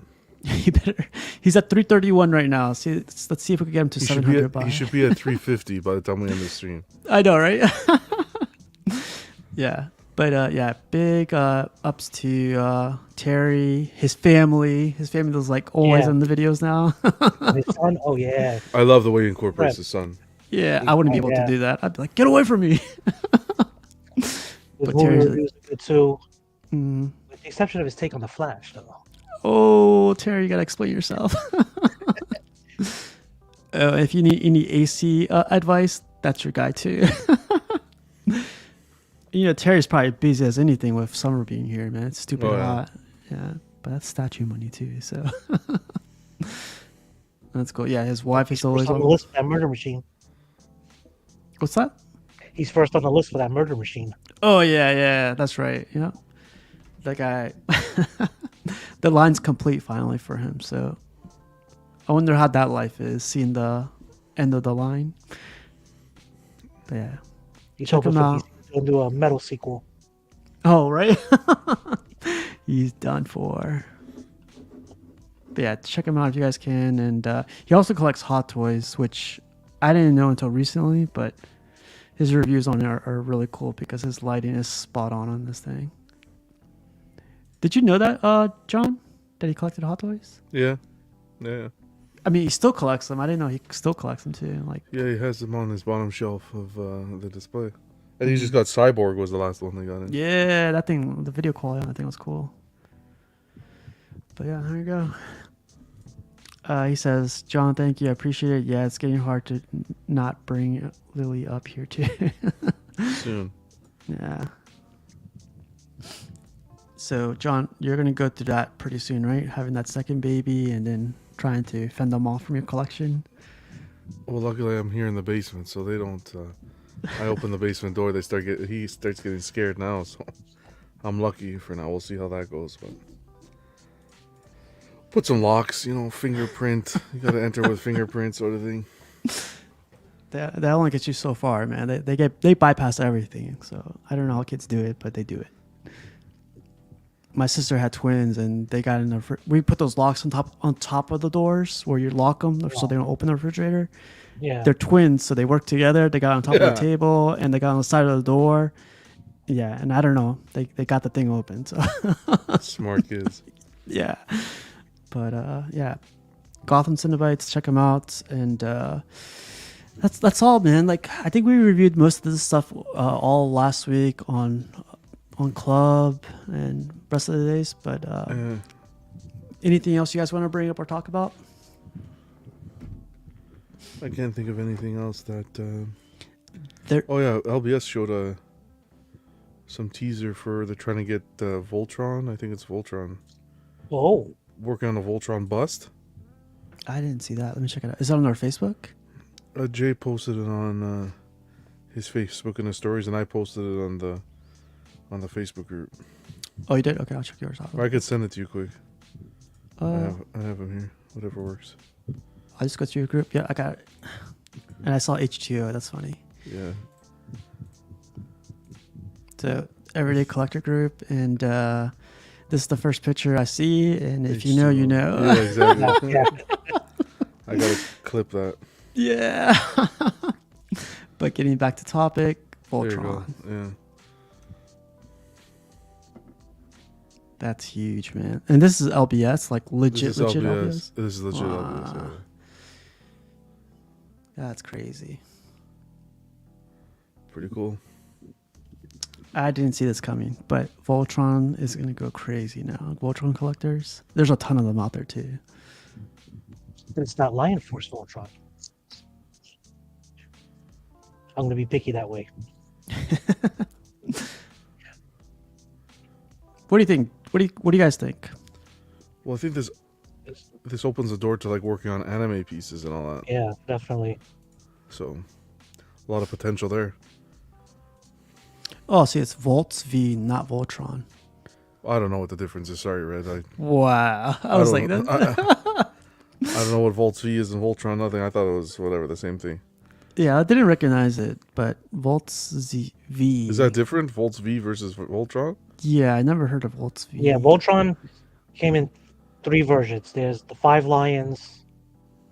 You better. He's at 331 right now. Let's see if we can get him to 700. He should be at 350 by the time we end the stream. I know, right? Yeah, but yeah, big ups to Terry, his family. His family was like always in the videos now. His son, oh yeah. I love the way he incorporates his son. Yeah, I wouldn't be able to do that. I'd be like, get away from me. But Terry's good too. With the exception of his take on the Flash, though. Oh, Terry, you gotta explain yourself. If you need any AC advice, that's your guy too. You know, Terry's probably busy as anything with summer being here, man. It's stupid hot. Yeah, but that's statue money too, so that's cool. Yeah, his wife is always on the list for that murder machine. What's that? He's first on the list for that murder machine. Oh yeah, that's right. Yeah, that guy. The line's complete finally for him. So I wonder how that life is, seeing the end of the line. But yeah, check him out. He's going to do a metal sequel. Oh, right. He's done for. But yeah, check him out if you guys can. And he also collects Hot Toys, which I didn't know until recently, but his reviews on it are really cool because his lighting is spot on this thing. Did you know that, John, that he collected Hot Toys? Yeah. I mean, he still collects them. I didn't know he still collects them too. Like, yeah, he has them on his bottom shelf of the display. And he just got Cyborg was the last one they got in. Yeah, that thing, the video quality on that thing was cool. But yeah, there you go. He says, John, thank you. I appreciate it. Yeah, it's getting hard to not bring Lily up here too. Soon. Yeah. So, John, you're going to go through that pretty soon, right? Having that second baby and then trying to fend them off from your collection. Well, luckily I'm here in the basement, so they don't... I open the basement door, he starts getting scared now, so I'm lucky for now. We'll see how that goes. But put some locks, fingerprint. You got to enter with fingerprint sort of thing. That only gets you so far, man. They bypass everything. So I don't know how kids do it, but they do it. My sister had twins, and they got in the. We put those locks on top of the doors where you lock them, so they don't open the refrigerator. Yeah, they're twins, so they work together. They got on top of the table, and they got on the side of the door. Yeah, and I don't know, they got the thing open. So smart kids. Yeah, but yeah, Gotham Cinebites, check them out, and that's all, man. Like, I think we reviewed most of this stuff all last week on Club and rest of the days, but Anything else you guys want to bring up or talk about? I can't think of anything else that. There. Oh yeah, LBS showed some teaser for they're trying to get Voltron. I think it's Voltron. Oh, Working on a Voltron bust. I didn't see that. Let me check it out. Is that on our Facebook? Jay posted it on his Facebook and his stories, and I posted it on the Facebook group. Oh, you did? Okay, I'll check yours out. Or I could send it to you quick. I Uh, have them here. Whatever works. I'll just go to your group. Yeah, I got it. And I saw H2O. That's funny. Yeah. So, everyday collector group, and this is the first picture I see. And if you know, you know. Yeah, exactly. yeah. I gotta clip that. Yeah. But getting back to topic, There you go. Voltron. Yeah. That's huge, man. And this is LBS, like legit LBS. This is legit LBS. Wow. Yeah. That's crazy. Pretty cool. I didn't see this coming, but Voltron is gonna go crazy now. Voltron collectors. There's a ton of them out there too. It's not Lion Force Voltron. I'm gonna be picky that way. What do you think? What do you guys think? Well, I think this opens the door to like working on anime pieces and all that. Yeah, definitely. So, a lot of potential there. Oh, see, it's Volts V, not Voltron. I don't know what the difference is. Sorry, Red. Wow, I was like, don't know. that. I don't know what Volts V is and Voltron. Nothing. I thought it was whatever, the same thing. Yeah, I didn't recognize it, but Volts V. Is that different? Volts V versus Voltron? Yeah, I never heard of Volts V. Yeah, Voltron came in 3 versions. There's the 5 lions.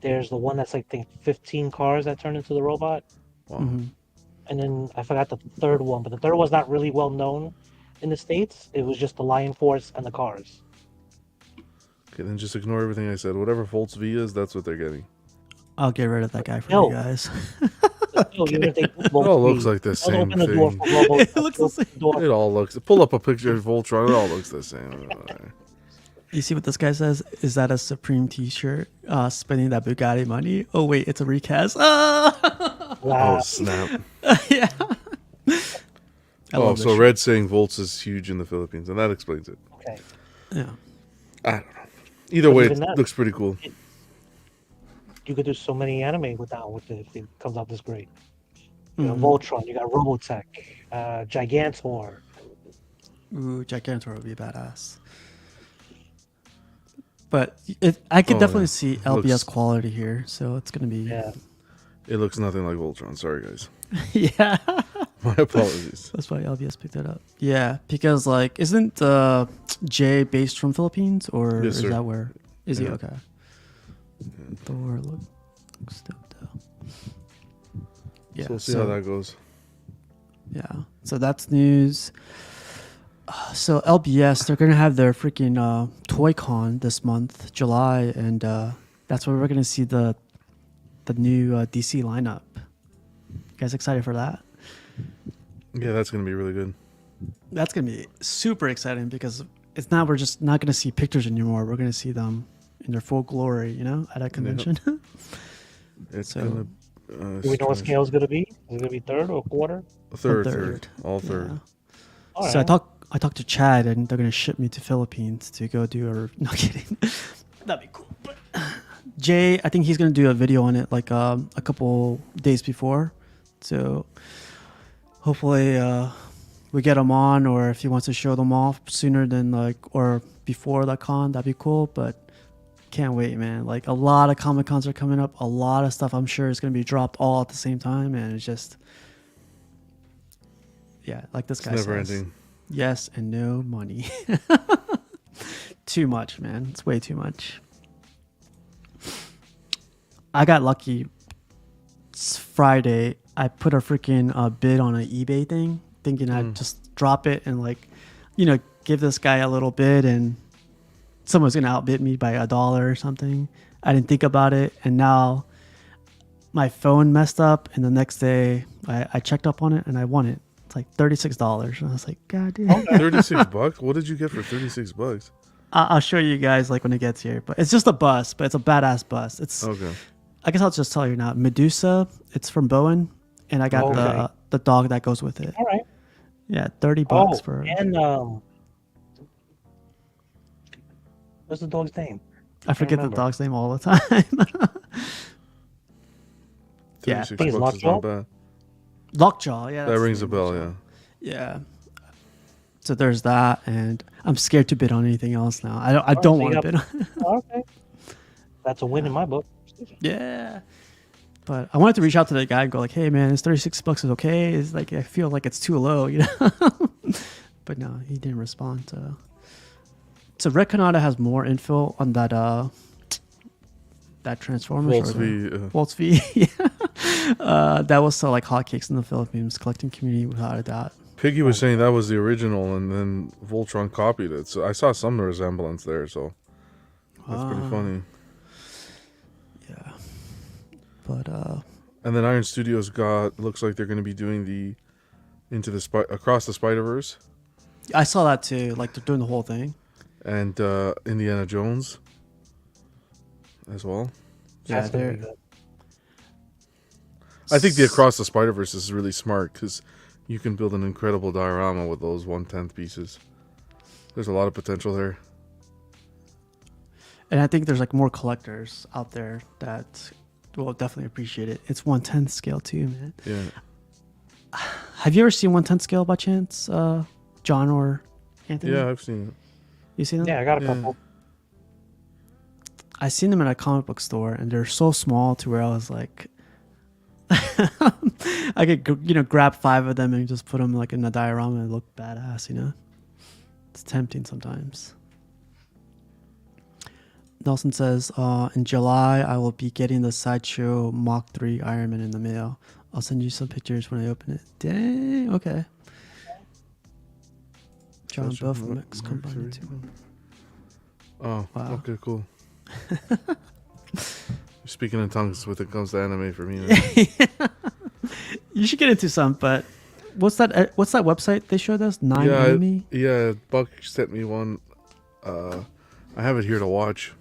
There's the one that's like, I think 15 cars that turn into the robot. Wow. Mhm. And then I forgot the third one, but the third was not really well known in the States. It was just the Lion Force and the cars. Okay, then just ignore everything I said. Whatever Volts V is, that's what they're getting. I'll get rid of that guy for No. you guys. No, you're gonna think It all looks like the I'll same open the door thing. for Robo. It looks the same. It all looks. Pull up a picture of Voltron. It all looks the same. You see what this guy says? Is that a Supreme T-shirt? Spending that Bugatti money? Oh wait, it's a recast. Ah! Wow. Oh snap! Yeah. I Oh, love this so shit. Red saying Volts is huge in the Philippines, and that explains it. Okay. Yeah. I don't know. Either But way, even it that- looks pretty cool. You could do so many anime without with it if it comes out this great. You got Mhm. Voltron, you got Robotech, Gigantor. Ooh, Gigantor would be badass. But I could Oh, definitely yeah. see LBS Looks- quality here, so it's gonna be Yeah. It looks nothing like Voltron. Sorry, guys. yeah. My apologies. That's why LBS picked it up. Yeah, because like, isn't Jay based from Philippines, or Yes, is sir. that where is he? Yeah. Okay. Thor looks dope though. Yeah. So we'll see how that goes. Yeah. So that's news. So LBS, they're gonna have their freaking Toy Con this month, July, and that's where we're gonna see the new DC lineup. You guys excited for that? Yeah, that's gonna be really good. That's gonna be super exciting because it's now we're just not gonna see pictures anymore. We're gonna see them in their full glory, you know, at a convention. It's So- gonna. Do we know what scale it's gonna be? Is it gonna be third or quarter? Third, all third. Yeah. All So right. I talked to Chad, and they're gonna ship me to Philippines to go do a. No kidding. That'd be cool. But Jay, I think he's gonna do a video on it like a couple days before. So hopefully we get him on, or if he wants to show them off sooner than or before the con, that'd be cool. But can't wait, man. Like a lot of Comic Cons are coming up. A lot of stuff I'm sure is gonna be dropped all at the same time, and it's just. Yeah, like this It's guy never says. ending. Yes and no money. Too much, man. It's way too much. I got lucky. It's Friday. I put a freaking bid on an eBay thing, thinking I'd just drop it and give this guy a little bid, and someone's gonna outbid me by $1 or something. I didn't think about it, and now my phone messed up, and the next day I checked up on it and I won it. It's like $36, and I was like, God damn. Okay. $36. What did you get for $36? I'll show you guys like when it gets here. But it's just a bus, but it's a badass bus. It's Okay. I guess I'll just tell you now. Medusa. It's from Bowen, and I got Okay. the dog that goes with it. All right. Yeah, $30 Oh, for. and what's the dog's name? I forget the remember. dog's name all the time. Yeah, 36 think it's bucks is not Lockjaw? bad. Lockjaw. Yeah, That that's rings the a name, bell, Lockjaw. yeah. Yeah. So there's that, and I'm scared to bid on anything else now. I don't so want you to bid on. Okay. That's a win in my book. Yeah. But I wanted to reach out to that guy and go like, "Hey man, is $36 is okay?" It's like I feel like it's too low, you know. But no, he didn't respond. So Red Canada has more info on that Transformers Waltz or the- V. Waltz V. Yeah. That was so like hotcakes in the Philippines, collecting community without a doubt. Piggy was saying that was the original, and then Voltron copied it. So I saw some resemblance there. So that's pretty funny. Yeah. But And then Iron Studios looks like they're going to be doing the Across the Spider-Verse I saw that too. Like they're doing the whole thing. and Indiana Jones as well. Yeah, That's gonna be they're. good. I think the Across the Spider-Verse is really smart because you can build an incredible diorama with those 1/10 pieces. There's a lot of potential there. And I think there's like more collectors out there that will definitely appreciate it. It's 1/10 scale too, man. Yeah. Have you ever seen 1/10 scale by chance, John or Anthony? Yeah, I've seen it. You seen them? Yeah, I got a Yeah. couple. I seen them at a comic book store, and they're so small to where I was like, I could grab 5 of them and just put them like in a diorama and look badass. It's tempting sometimes. Nelson says, in July I will be getting the Sideshow Mach 3 Iron Man in the mail. I'll send you some pictures when I open it. Dang, okay. John Sideshow Bell from Mach X combined 3. too. Oh, Wow. okay, cool. Speaking in tongues when it comes to anime for me. Man. You should get into some, but what's that website they showed us? 9Anime? Yeah, Buck sent me one. I have it here to watch.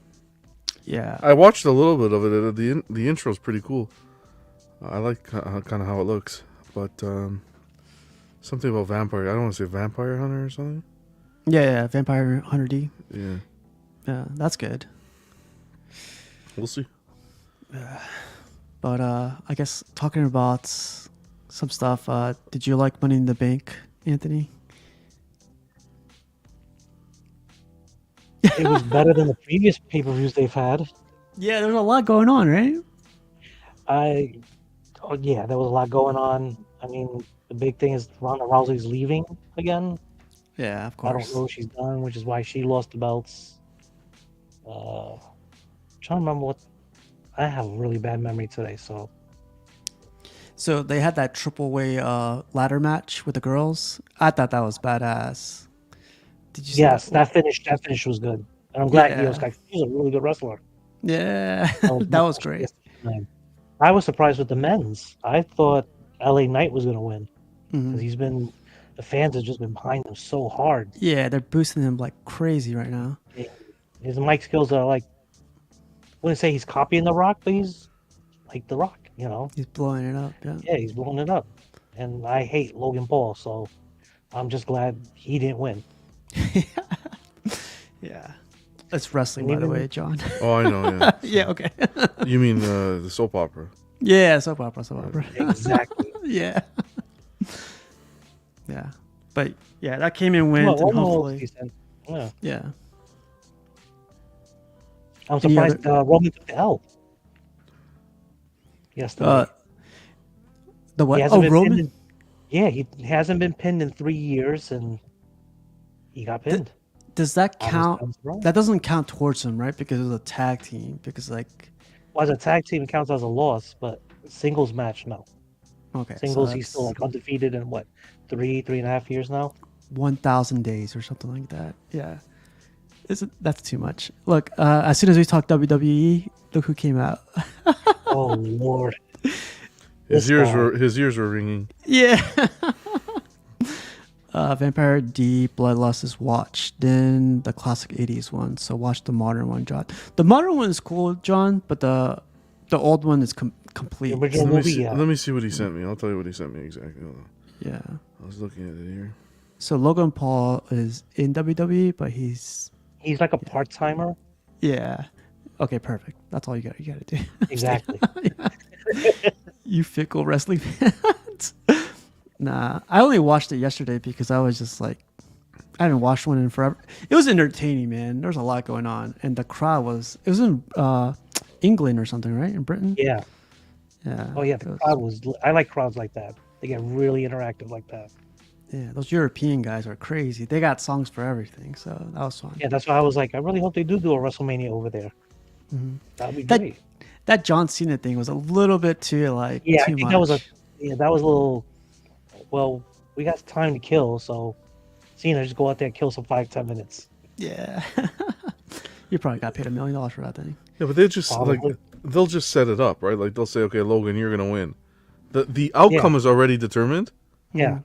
Yeah. I watched a little bit of it. The intro's pretty cool. I like kind of how it looks, but something about vampire. I don't want to say vampire hunter or something. Yeah, Vampire Hunter D. Yeah, Yeah, that's good. we'll see. But I guess talking about some stuff, did you like Money in the Bank, Anthony? It was better than the previous pay-per-views they've had. Yeah, there's a lot going on, right? Yeah, there was a lot going on. I mean, the big thing is Ronda Rousey's leaving again. Yeah, of I course. don't know what she's done, which is why she lost the belts. Trying to remember what. I have a really bad memory today, so So they had that triple way ladder match with the girls. I thought that was badass. Did you see yes, that? that finish was good, and I'm glad Yeah. Io Sky. She's a really good wrestler. Yeah, That that my was first great. guess at the time. I was surprised with the men's. I thought LA Knight was going to win Mhm. because the fans have just been behind him so hard. Yeah, they're boosting him like crazy right now. His mic skills are like, I wouldn't say he's copying The Rock, but he's like The Rock, you know? He's blowing it up. Yeah. Yeah, he's blowing it up. And I hate Logan Paul, so I'm just glad he didn't win. Yeah. It's wrestling, And by the even- way, John. Oh, I know. Yeah. Yeah. Okay. You mean the soap opera? Yeah. Soap opera. Soap opera. Exactly. Yeah. Yeah. But yeah, that came in win, Well, and one more hopefully, decent. Yeah. yeah. I'm Any surprised Roman took the L. Yesterday. The what? He hasn't Oh, been Roman. pinned he hasn't been pinned in 3 years, and he got pinned. Does that I was count? wrong. That doesn't count towards him, right? Because it was a tag team. Because like, Well, as a tag team, it counts as a loss, but singles match, no. okay, Singles, so he's still that's like undefeated in what, 3.5 years now? 1,000 days or something like that. Yeah. That's too much. Look, as soon as we talk WWE, look who came out. Oh Lord! His This ears guy. were ringing. Yeah. Vampire D Bloodlust is watched. Then the classic 80s one. So watch the modern one, John. The modern one is cool, John, but the old one is complete. The original movie, yeah. Let me see what he sent me. I'll tell you what he sent me exactly. Hold on. Yeah. I was looking at it here. So Logan Paul is in WWE, but he's like a part timer. yeah. Okay, perfect. That's all you got. You got to do. Exactly. You fickle wrestling fans. Nah, I only watched it yesterday because I was just like, I haven't watched one in forever. It was entertaining, man. There's a lot going on, and the crowd it was in England or something, right? In Britain. Yeah. Yeah. Oh yeah, the crowd was. I like crowds like that. They get really interactive like that. Yeah, those European guys are crazy. They got songs for everything, so that was fun. Yeah, that's why I was like, I really hope they do a WrestleMania over there. Mm-hmm. That'd be That great. that John Cena thing was a little bit too like Yeah, too I think much. that was a little. Well, we got time to kill, so Cena just go out there and kill some 5-10 minutes. Yeah. You probably got paid $1 million for that thing. Yeah, but they just Probably. they'll just set it up, right? Like they'll say, okay, Logan, you're gonna win. The outcome is already determined. Yeah.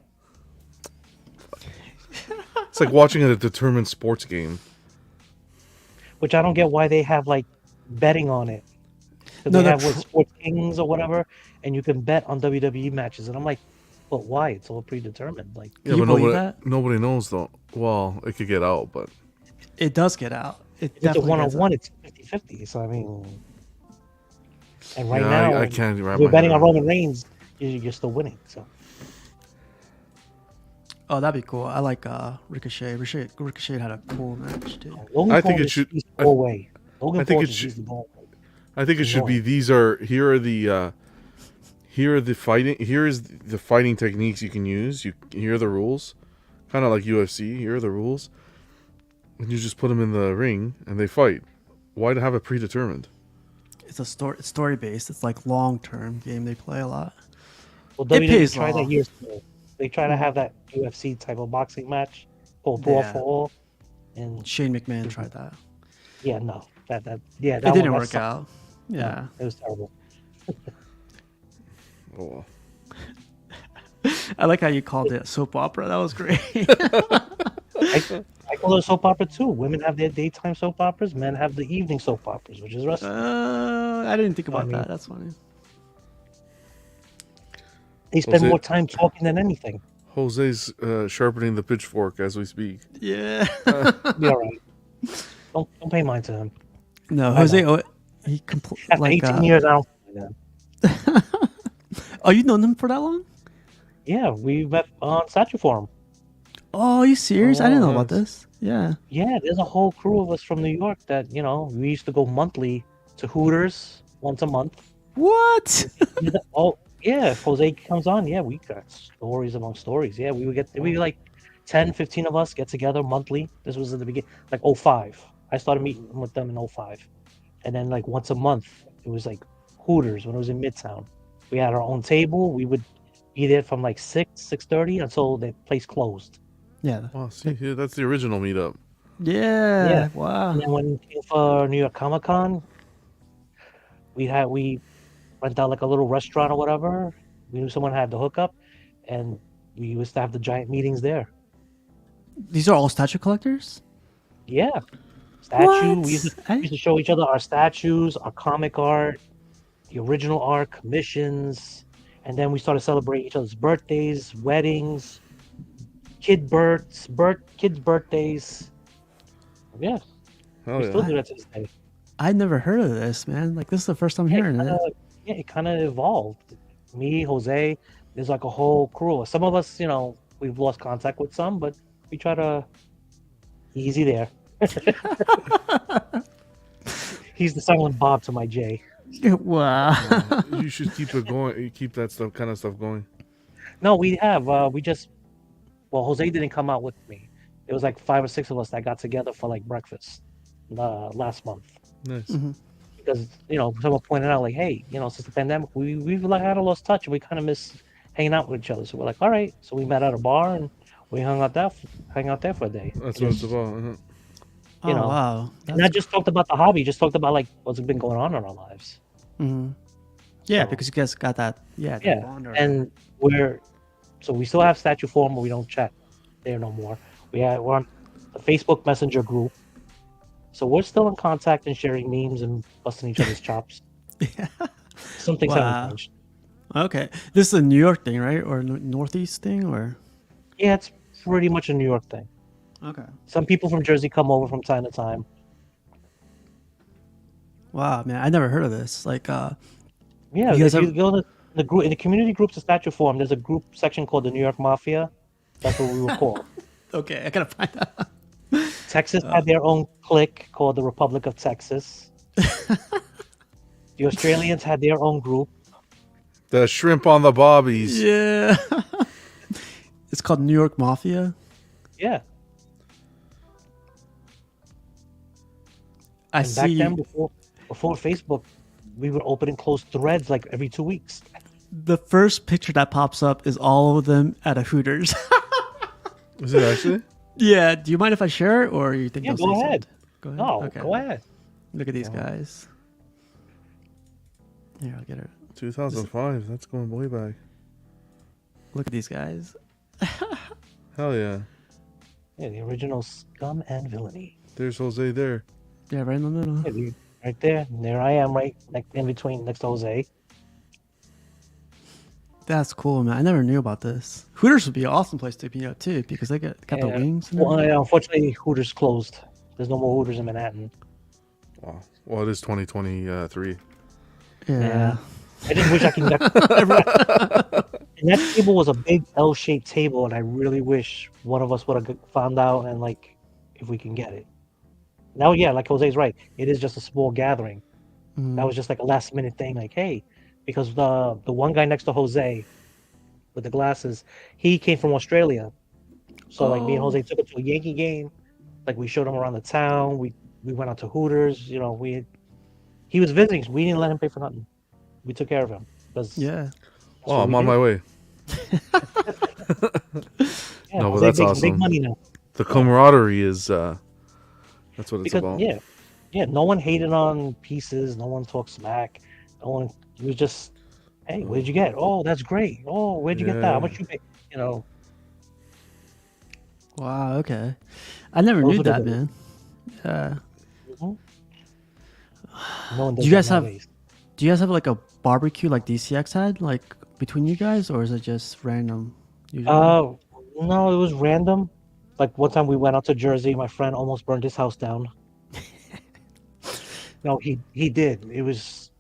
It's like watching a determined sports game. Which I don't get why they have like betting on it. So No, they they're have what Sports Kings or whatever, and you can bet on WWE matches. And I'm like, but why? It's all predetermined. Like, Yeah, you but believe that? nobody knows though. Well, it could get out, but It does get out. It if it's a definitely gets out. one-on-one, it's 50-50. So I mean, and right yeah, now, I can't wrap we're my betting head on around it. Roman Reigns. You're still winning. So Oh, that'd be cool. I like Ricochet. Ricochet had a cool match too. Logan I think Paul it should- needs to go away. Logan I think Paul it just should- needs to go away. I think it should be here are the fighting techniques you can use. Here are the rules, kind of like UFC. Here are the rules, and you just put them in the ring and they fight. Why to have it predetermined? It's it's story based. It's like long term game they play a lot. Well, It WWE pays tried off. that years ago. They try to have that UFC type of boxing match, brawl for all, and Shane McMahon tried that. yeah, no, that It one, didn't that work sucked. out. Yeah. It was terrible. Oh, I like how you called it soap opera. That was great. I call it a soap opera too. Women have their daytime soap operas. Men have the evening soap operas, which is wrestling. I didn't think about mean- that. That's funny. They spend it- more time talking than anything. Jose's sharpening the pitchfork as we speak. Yeah. Be all right. Don't pay mind to him. No, I Jose. know. He After like. 18 years, I don't. Yeah. Oh, you known him for that long? Yeah, we met on Statue Forum. Oh, are you serious? I didn't know about nice. this. Yeah. Yeah, there's a whole crew of us from New York that we used to go monthly to Hooters once a month. What? Oh yeah, if Jose comes on, yeah, we got stories among stories. Yeah, we like 10, 15 of us get together monthly. This was at the beginning, like 05. I started meeting with them in 05. And then like once a month, it was like Hooters when it was in Midtown. We had our own table. We would be there from like 6:30 until the place closed. Yeah. Wow, see, yeah, that's the original meetup. Yeah. Yeah. Wow. And then when we came for New York Comic Con, we rent out like a little restaurant or whatever. We knew someone had the hookup, and we used to have the giant meetings there. These are all statue collectors? Yeah, statue. What? We used to show each other our statues, our comic art, the original art, commissions, and then we started celebrating each other's birthdays, weddings, kids' birthdays. Yeah, Hell we yeah. still do that to this day. I never heard of this, man. Like, this is the first time hearing it. It kind of evolved. Me, Jose, there's like a whole crew. Some of us, we've lost contact with some, but we try to easy there. He's the silent Bob to my J. Wow. You should keep it going. You keep that kind of stuff going. No, we have. Jose didn't come out with me. It was like 5 or 6 of us that got together for like breakfast last month. Nice. Because someone pointed out like, hey, since the pandemic, we've like had a lost touch and we kind of miss hanging out with each other. So we're like, all right. So we met at a bar and we hung out there for a day. That's what it's about. Oh, wow. And not just talked about the hobby, just talked about like what's been going on in our lives. Mm-hmm. Yeah, So- because you guys got that. Yeah. that Yeah, bond or- and we still have statue form, but we don't chat. there no more. We're on the Facebook Messenger group, so we're still in contact and sharing memes and busting each other's chops. Yeah. Some things haven't Wow. changed. Okay. This is a New York thing, right? Or Northeast thing, or Yeah, it's pretty much a New York thing. okay. Some people from Jersey come over from time to time. Wow, man, I never heard of this. Like, Yeah, you guys if you have go to the group in the community groups of statue form, there's a group section called the New York Mafia. That's what we were called. okay. I gotta find out. Texas had their own clique called the Republic of Texas. The Australians had their own group. The shrimp on the bobbies. Yeah. It's called New York Mafia. Yeah, I and back see. then before Facebook, we would open and close threads like every 2 weeks. The first picture that pops up is all of them at a Hooters. Is it actually? Yeah. Do you mind if I share it, or you think? Yeah, they'll go say ahead. something? Go ahead. No, Okay. go ahead. Look at these guys. Here, I'll get it. 2005. That's going way back. Look at these guys. Hell yeah. Yeah, the original Scum and Villainy. There's Jose there. Yeah, right in the middle. Yeah, dude, right there. And there I am, right like in between next to Jose. That's cool, man. I never knew about this. Hooters would be an awesome place to be at too, because they got the Yeah. wings. And Well, everything. unfortunately, Hooters closed. There's no more Hooters in Manhattan. Wow. Well, it is 2023. Yeah. I just wish I could. And that table was a big L-shaped table, and I really wish one of us would have found out and like if we can get it. Now, yeah, like Jose's right. It is just a small gathering. Mhm. That was just like a last minute thing, like hey, because the one guy next to Jose with the glasses, he came from Australia. So like me and Oh. Jose took him to a Yankee game. Like we showed him around the town. We went out to Hooters. You know, he was visiting. So we didn't let him pay for nothing. We took care of him. Yeah. Oh, I'm on my way. Yeah, No, but Jose that's makes big awesome. money now. The camaraderie is that's what it's Because about. yeah, no one hated on pieces. No one talked smack. No one. It was just, hey, what did you get? Oh, that's great. Oh, where'd you get that? How Yeah. much you pay? You know, Wow. Okay. I never Those knew were the that, days. man. Yeah. no one does you that guys have- nowadays. Do you guys have like a barbecue like DCX had, like between you guys, or is it just random? Usually? No, it was random. Like one time we went out to Jersey, my friend almost burned his house down. No, he did. It was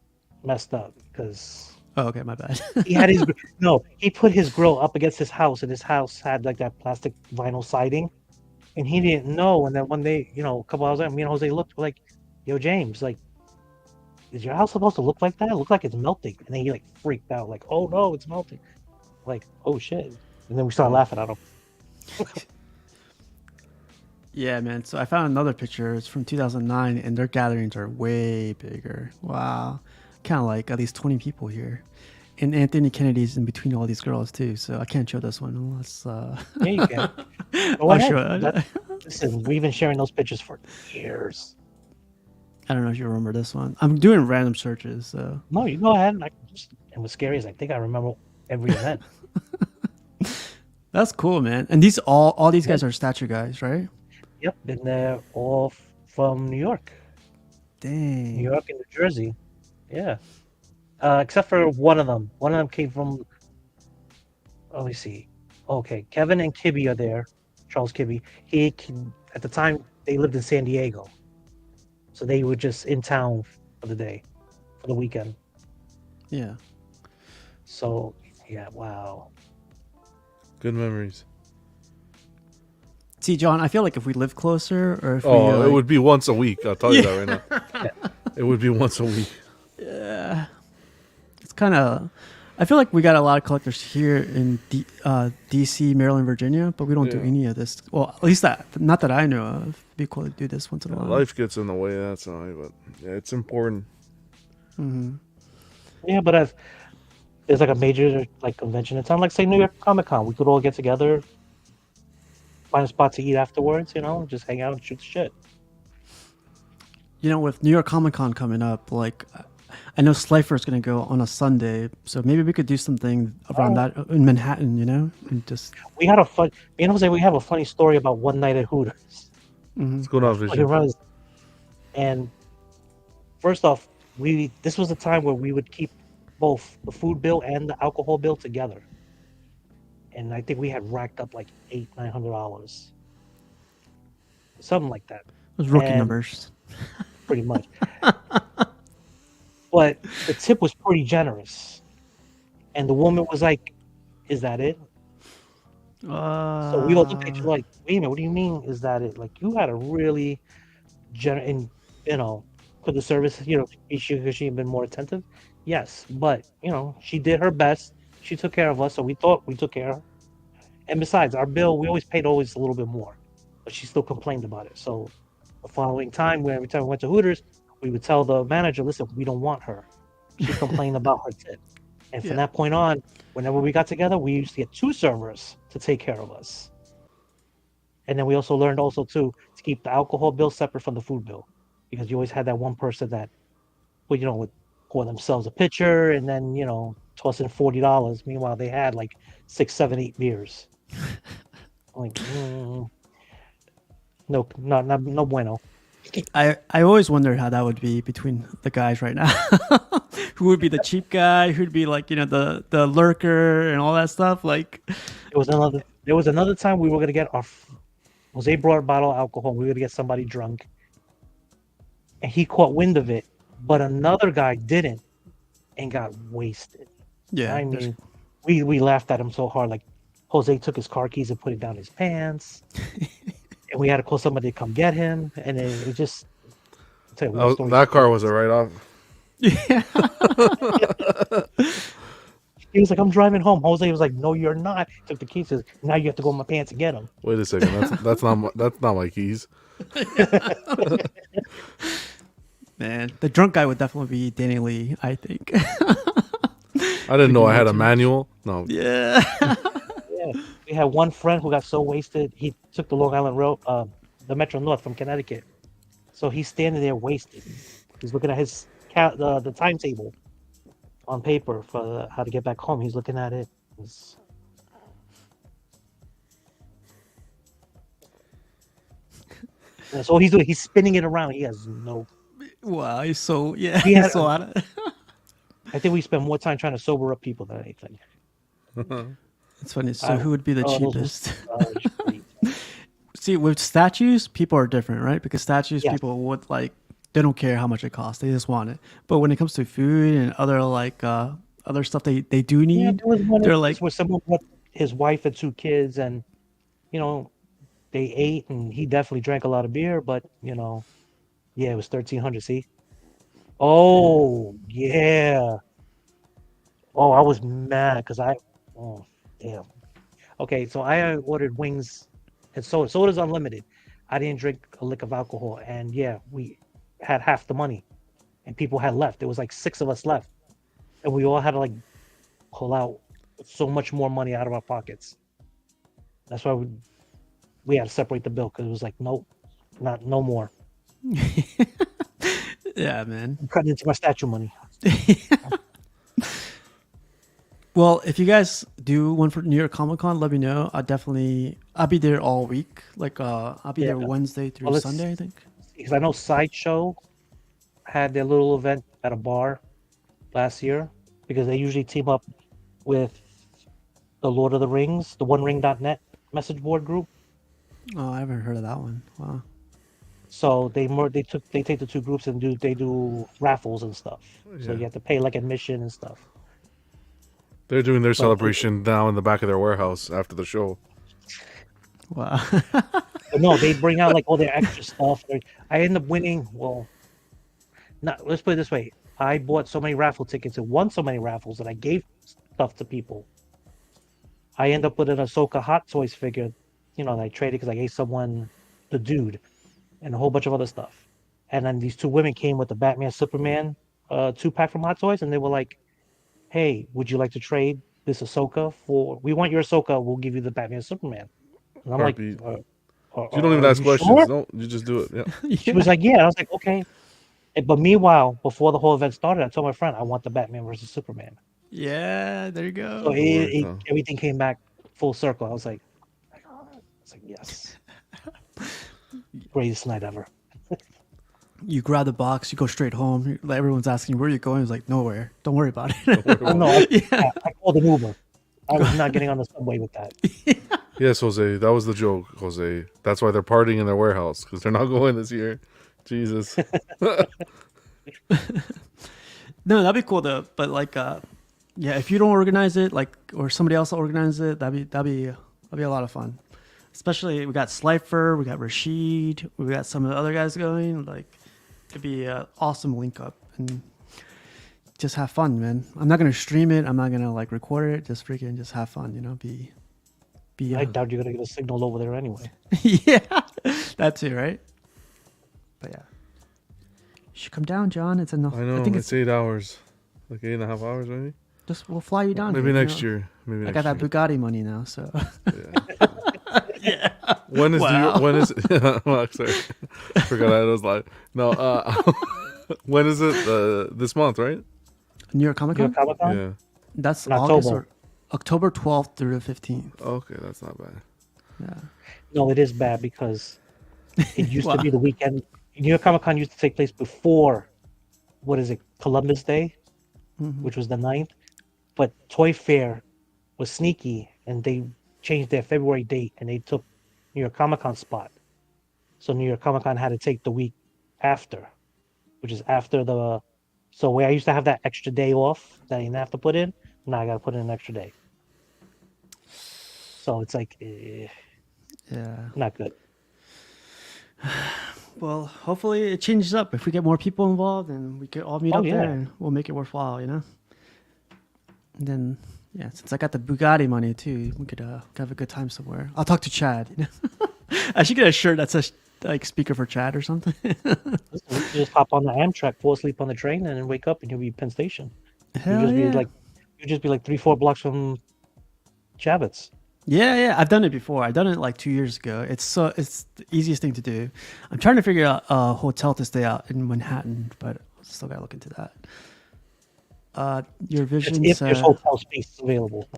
messed up because Oh, okay. My bad. he had his no. He put his grill up against his house, and his house had like that plastic vinyl siding, and he didn't know. And then one day, you know, a couple hours later, me and Jose looked we're like, "Yo, James, like, is your house supposed to look like that? It looked like it's melting." And then he like freaked out, like, "Oh no, it's melting!" Like, "Oh shit!" And then we started laughing at him. Yeah, man. So I found another picture. It's from 2009, and their gatherings are way bigger. Wow. Kind of like at least 20 people here. And Anthony Kennedy's in between all these girls, too. So I can't show this one unless. Yeah, you can. Go I'll ahead. show it. Listen, we've been sharing those pictures for years. I don't know if you remember this one. I'm doing random searches. So. No, you go ahead. And what's scary is I think I remember every event. That's cool, man. And these all these guys are statue guys, right? Yep, and they're all from New York. Dang. New York and New Jersey. Yeah. Except for one of them. One of them came from. Let me see. Okay, Kevin and Kibby are there. Charles Kibby. At the time they lived in San Diego, so they were just in town for the day, for the weekend. Yeah. So yeah, wow. Good memories. See, John, I feel like if we live closer, or if Oh, we, it would be once a week. I'll tell you that right now. It would be once a week. Yeah. It's kind of. I feel like we got a lot of collectors here in DC, Maryland, Virginia, but we don't do Yeah. any of this. Well, at least not that I know of. It'd be cool to do this once in a while. Life gets in the way. That's all right, but yeah, it's important. Mm-hmm. Yeah, but if there's like a major like convention in town, like say New York Comic Con, we could all get together, find a spot to eat afterwards, you know, just hang out and shoot the shit. You know, with New York Comic Con coming up, like, I know Slifer's gonna go on a Sunday, so maybe we could do something around Oh, that in Manhattan, you know, and just we had a fun. Me and Jose, we have a funny story about one night at Hooters. What's going on, He Vision? runs, and first off, we this was a time where we would keep both the food bill and the alcohol bill together, and I think we had racked up like $800-900, something like that, those rookie and numbers. pretty much. But the tip was pretty generous, and the woman was like, "Is that it?" So we all looked at you like, "Wait a minute, what do you mean? Is that it? Like you had a really and you know, could the service, could she have been more attentive? Yes, but she did her best. She took care of us, so we thought we took care of her. And besides, our bill, we always paid always a little bit more, but she still complained about it. So the following time, when every time we went to Hooters, we would tell the manager, "Listen, we don't want her. She complained about her tip." And from Yeah. that point on, whenever we got together, we used to get two servers to take care of us. And then we also learned to keep the alcohol bill separate from the food bill, because you always had that one person that would pour themselves a pitcher and then toss in $40. Meanwhile, they had like 6, 7, 8 beers. I'm like, no, no bueno. I always wondered how that would be between the guys right now. Who would be the cheap guy? Who'd be like, the lurker and all that stuff? Like, There was another time we were gonna get Jose brought a bottle of alcohol. We were gonna get somebody drunk, and he caught wind of it, but another guy didn't and got wasted. yeah, I mean, we laughed at him so hard. Like Jose took his car keys and put it down his pants, and we had to call somebody to come get him. And then it just I'll tell you one story. That car was a write-off. yeah. He was like, "I'm driving home." Jose was like, "No, you're not." Took the keys. Says, "Now you have to go in my pants and get them." Wait a second. That's not my keys. Man, the drunk guy would definitely be Danny Lee, I think. I didn't know I had a too much. manual. No. Yeah. Yeah, we had one friend who got so wasted he took the Long Island Road, the Metro North from Connecticut. So he's standing there wasted. He's looking at his the timetable on paper for how to get back home. He's looking at it. That's all he's doing. He's spinning it around. He has no. Wow, he's so yeah. He had, He's so out of. I think we spend more time trying to sober up people than anything. It's funny. So who would be the those were cheapest? great. See, with statues, people are different, right? Because statues, Yes. people would like they don't care how much it costs; they just want it. But when it comes to food and other other stuff they do Yeah, need, there was one they're instance like, where someone brought his wife and 2 kids, and they ate, and he definitely drank a lot of beer, but yeah, it was 1,300. See? Oh yeah. Oh, I was mad because oh damn. Okay, so I ordered wings and soda's unlimited. I didn't drink a lick of alcohol, and yeah, we had half the money, and people had left. There was like 6 of us left, and we all had to like pull out so much more money out of our pockets. That's why we had to separate the bill, because it was like, nope, no more. yeah, man. I'm cutting into my statue money. Well, if you guys do one for New York Comic Con, let me know. I'll be there all week. Like I'll be there Yeah. Wednesday through Well, Sunday, I think. Because I know Sideshow had their little event at a bar last year, because they usually team up with the Lord of the Rings, the OneRing.net message board group. Oh, I haven't heard of that one. Wow. So they take the 2 groups and they do raffles and stuff. So Yeah. you have to pay like admission and stuff. They're doing their But celebration now in the back of their warehouse after the show. Wow. But no, they bring out like all their extra stuff. I end up winning. Well, not let's put it this way: I bought so many raffle tickets and won so many raffles that I gave stuff to people. I end up with an Ahsoka Hot Toys figure, that I traded because I gave someone the dude, and a whole bunch of other stuff. And then these 2 women came with the Batman Superman 2-pack from Hot Toys, and they were like, "Hey, would you like to trade this Ahsoka for? We want your Ahsoka. We'll give you the Batman Superman." And I'm like, Heartbeat. You don't even "Are ask you questions. sure?" No, you just do it. Yeah. She was like, "Yeah." I was like, "Okay." But meanwhile, before the whole event started, I told my friend I want the Batman versus Superman. Yeah, there you So go. It worked, huh? everything came back full circle. I was like, yes, greatest night ever. You grab the box, you go straight home. Like, everyone's asking where are you going. It's like nowhere. Don't worry about it. Don't worry I about know. it. I called an Uber. I was not getting on the subway with that. Yes, Jose, that was the joke, Jose. That's why they're partying in their warehouse because they're not going this year. Jesus. No, that'd be cool though. But like, yeah, if you don't organize it, like, or somebody else will organize it, that'd be a lot of fun. Especially we got Slifer, we got Rashid, we got some of the other guys going. Like, it'd be an awesome link up and just have fun, man. I'm not gonna stream it. I'm not gonna like record it. Just freaking just have fun, you know. Be. I doubt you're gonna get a signal over there anyway. Yeah, that too, right? But yeah, you should come down, John. It's enough. I know, think it's 8 hours. Like 8.5 hours, maybe? just we'll fly you down. Maybe here, next year. Maybe I next got that year. Bugatti money now, so Yeah. When is Wow. when is well, sorry. Forgot I was like no when is it this month, right? New York Comic New York Con. Comic Con? Yeah. That's In August October. or October 12th through the 15th. Okay, that's not bad. Yeah. No, it is bad because it used Wow. to be the weekend. New York Comic Con used to take place before, what is it, Columbus Day, Mhm. which was the 9th. But Toy Fair was sneaky and they changed their February date and they took New York Comic Con spot. So New York Comic Con had to take the week after, which is after the. So where I used to have that extra day off that I didn't have to put in, now I got to put in an extra day. So it's like, Yeah. not good. Well, hopefully it changes up. If we get more people involved, and we could all meet Oh, up yeah. there, and we'll make it worthwhile, you know. And then, yeah, since I got the Bugatti money too, we could have a good time somewhere. I'll talk to Chad. You know, I should get a shirt that says like speaker for Chad or something. You just hop on the Amtrak, fall asleep on the train, and then wake up and you'll be Penn Station. Hell You'll just yeah. be like, 3-4 blocks from Javits. Yeah, I've done it before. I've done it like 2 years ago. It's the easiest thing to do. I'm trying to figure out a hotel to stay out in Manhattan, but still gotta look into that. Your vision If there's said hotel space is available.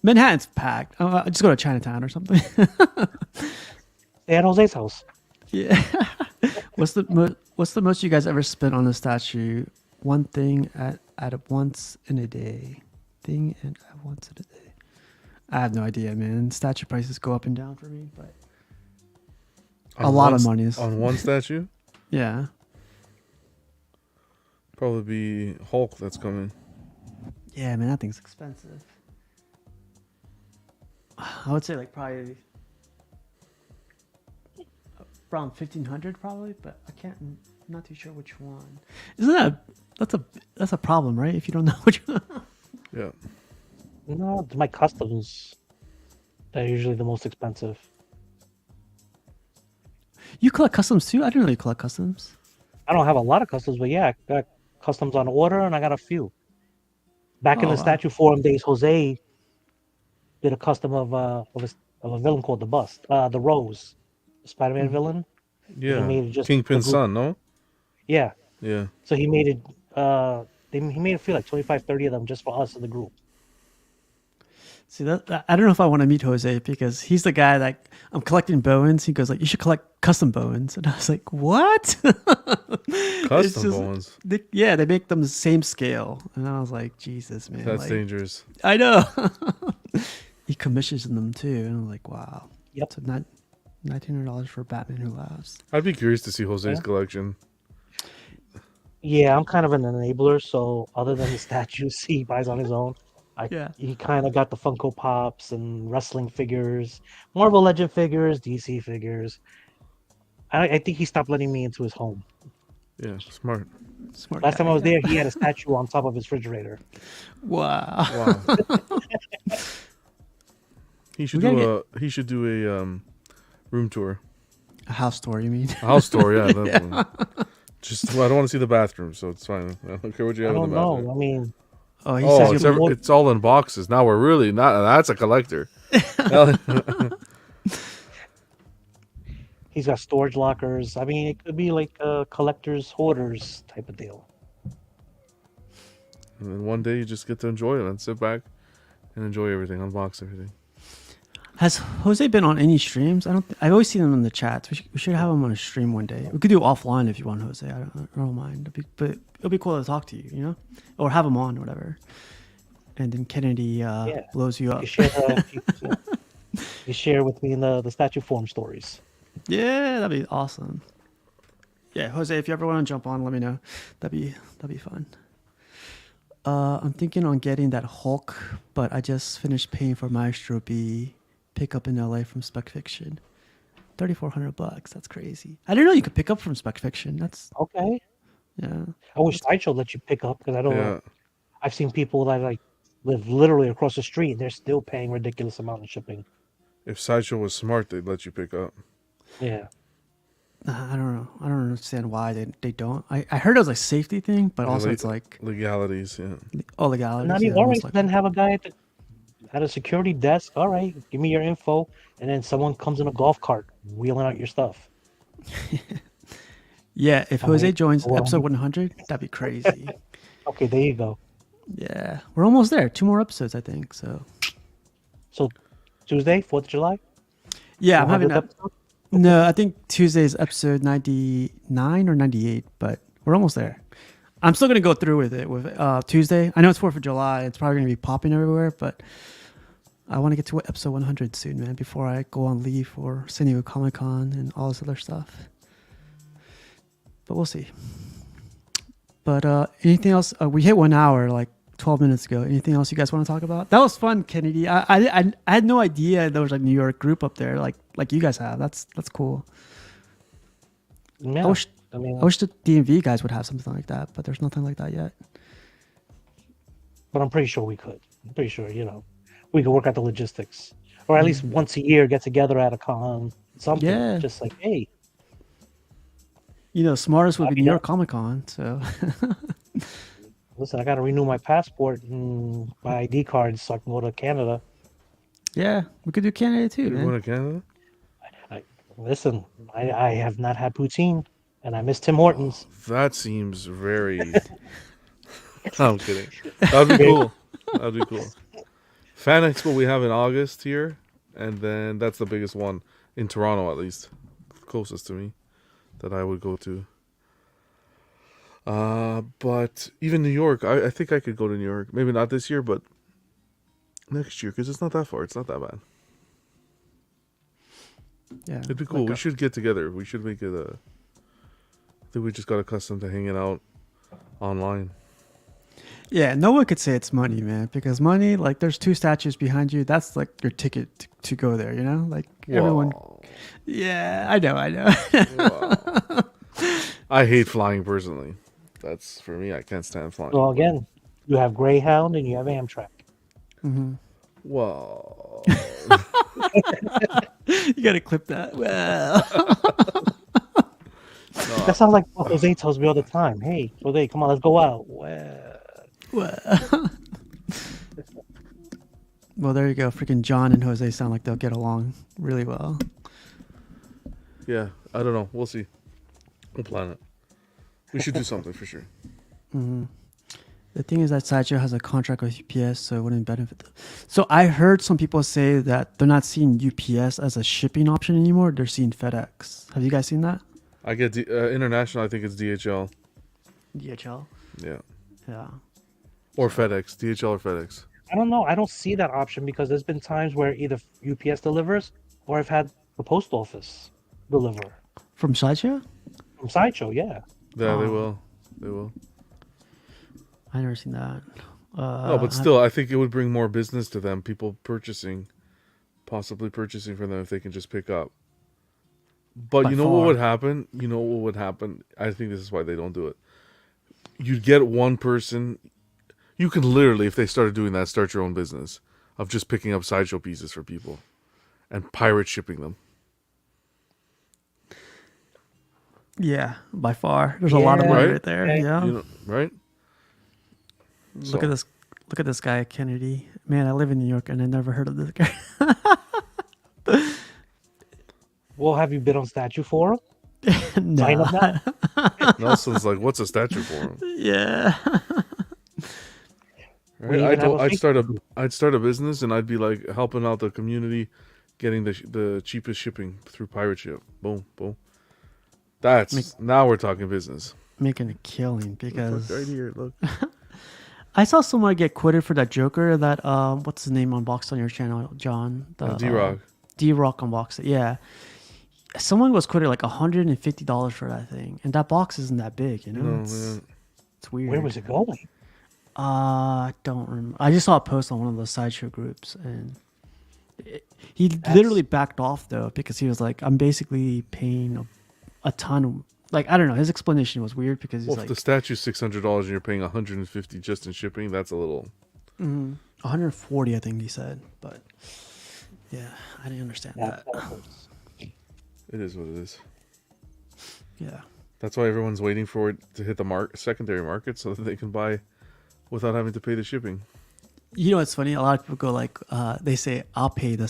Manhattan's packed. Just go to Chinatown or something. Stay at Jose's house. Yeah. What's the most you guys ever spent on a statue? One thing at once in a day. Thing and at once in a day. I have no idea, man. Statue prices go up and down for me, but a lot of money is. On one statue? Yeah. Probably be Hulk that's coming. Yeah, man, that thing's expensive. I would say like probably around 1,500 probably, but I'm not too sure which one. Isn't that's a problem, right? If you don't know which one. Yeah. No, my customs. They're usually the most expensive. You collect customs too? I didn't really collect customs. I don't have a lot of customs, but yeah, I got customs on order, and I got a few. Back in Oh, the wow. Statue Forum days, Jose did a custom of a villain called the Bust, the Rose, the Spider-Man villain. Yeah. made it just Kingpin's the group. son, no? Yeah, Yeah. so he made it. He made it feel like 25, 30 of them just for us in the group. See that I don't know if I want to meet Jose because he's the guy that I'm collecting Bowens. He goes like, "You should collect custom Bowens," and I was like, "What?" It's Custom just- Bowens. they make them the same scale, and I was like, "Jesus, man!" That's like, dangerous. I know. He commissions them too, and I'm like, "Wow." Yep. So not $1,900 for Batman Who Laughs. I'd be curious to see Jose's Yeah. collection. Yeah, I'm kind of an enabler, so other than the statues he buys on his own, Yeah. he kind of got the Funko Pops and wrestling figures, Marvel Legend figures, DC figures. I think he stopped letting me into his home. Yeah, smart. Smart Last guy. time I was there, he had a statue on top of his refrigerator. Wow. Wow. He should We do gotta he should do a room tour. A house tour, you mean? A house tour, yeah. That one. Just I don't want to see the bathroom, so it's fine. I don't care what you I have in don't the know. bathroom. I mean, Oh, he Oh, says it's, you're it's all in boxes. Now we're really not. That's a collector. He's got storage lockers. I mean, it could be like a collector's hoarders type of deal. And then one day you just get to enjoy it and sit back and enjoy everything, unbox everything. Has Jose been on any streams? I've always seen him in the chats. We should have him on a stream one day. We could do offline if you want, Jose. I don't mind. But it'll be cool to talk to you, you know, or have him on, or whatever. And then Kennedy blows you up. You share with me in the statue form stories. Yeah, that'd be awesome. Yeah, Jose, if you ever want to jump on, let me know. That'd be fun. I'm thinking on getting that Hulk, but I just finished paying for Maestro B pickup in LA from Spec Fiction. $3,400. That's crazy. I didn't know you could pick up from Spec Fiction. That's okay. Yeah. I wish Sideshow let you pick up because I don't know. Yeah. I've seen people that like live literally across the street and they're still paying ridiculous amount in shipping. If Sideshow was smart, they'd let you pick up. Yeah. I don't know. I don't understand why they don't. I heard it was a safety thing, but also it's like legalities. Yeah. legalities. Not even yeah, always like, then have a guy at a security desk. All right, give me your info, and then someone comes in a golf cart wheeling out your stuff. Yeah, if Jose joins well, episode 100, that'd be crazy. Okay, there you go. Yeah, we're almost there. 2 more episodes, I think. So Tuesday, 4th of July. yeah, I'm having 100th that. episode? No, I think Tuesday's episode 99 or 98, but we're almost there. I'm still gonna go through with it with Tuesday. I know it's 4th of July. It's probably gonna be popping everywhere, but I want to get to episode 100 soon, man, before I go on leave for San Diego Comic-Con and all this other stuff. But we'll see. But anything else? We hit 1 hour like 12 minutes ago. Anything else you guys want to talk about? That was fun, Kennedy. I had no idea there was a New York group up there like you guys have. That's cool. Yeah, I wish mean, the DMV guys would have something like that, but there's nothing like that yet. but I'm pretty sure we could. I'm pretty sure, we could work out the logistics, or at least once a year get together at a con. Something. Yeah. Just like, hey, Smartest would be Happy New now. York Comic Con. So listen, I got to renew my passport and my ID card so I can go to Canada. yeah, we could do Canada too, You're man. going to Canada? Listen, I have not had poutine, and I miss Tim Hortons. That seems very. I'm kidding. That'd be cool. That'd be cool. Fan Expo we have in August here, and then that's the biggest one in Toronto, at least, closest to me, that I would go to. But even New York, I think I could go to New York. Maybe not this year, but next year, because it's not that far. It's not that bad. Yeah, It'd be cool. like We should get together. We should make it a. I think we just got accustomed to hanging out online. Yeah, no one could say it's money, man, because money, like, there's 2 statues behind you. That's like your ticket to go there, like everyone. Whoa. Yeah, I know. Wow. I hate flying personally. That's for me. I can't stand flying. Well, again, you have Greyhound and you have Amtrak. Whoa. You gotta clip that. Well, That sounds like what Jose tells me all the time. Hey, Jose, come on, let's go out. well, there you go. Freaking John and Jose sound like they'll get along really well. Yeah, I don't know. We'll see. We'll plan it. We should do something for sure. The thing is that Sideshow has a contract with UPS, so it wouldn't benefit them. So I heard some people say that they're not seeing UPS as a shipping option anymore. They're seeing FedEx. Have you guys seen that? I get international. I think it's DHL. DHL. Yeah, Yeah. or FedEx. DHL or FedEx. I don't know. I don't see that option because there's been times where either UPS delivers or I've had the post office deliver. From Sideshow? From Sideshow, yeah. Yeah, they Oh. will. They will. I never seen that. No, but still, I think it would bring more business to them. People possibly purchasing from them if they can just pick up. But By you know what far. would happen? You know what would happen? I think this is why they don't do it. You'd get one person. You can literally, if they started doing that, start your own business of just picking up Sideshow pieces for people and pirate shipping them. Yeah, by far. There's a lot of Yeah. money Right? right there. Okay. Yeah. You know, right? Look at this. Look at this guy, Kennedy. Man, I live in New York and I never heard of this guy. Well, have you been on Statue Forum? Sign No. up now. Nelson's like, what's a statue for him? Yeah. Right? We even have a Facebook group. I'd start a business and I'd be like helping out the community, getting the cheapest shipping through pirate ship. Boom, boom. Now we're talking business. Making a killing because Look right here, look. I saw someone get quoted for that Joker that what's his name unboxed on your channel, John? D-Rock. D-Rock unboxed it. Yeah. Someone was quoted like $150 for that thing. And that box isn't that big, you know? No, it's weird. Where was it going? I don't remember. I just saw a post on one of those sideshow groups and he literally backed off though because he was like, I'm basically paying a ton of, like, I don't know. His explanation was weird because he's Well, like, if the statue's $600 and you're paying $150 just in shipping, that's a little. 140, I think he said. But yeah, I didn't understand that. It is what it is. Yeah. That's why everyone's waiting for it to hit the secondary market so that they can buy without having to pay the shipping. You know, it's funny. A lot of people go like, they say, "I'll pay the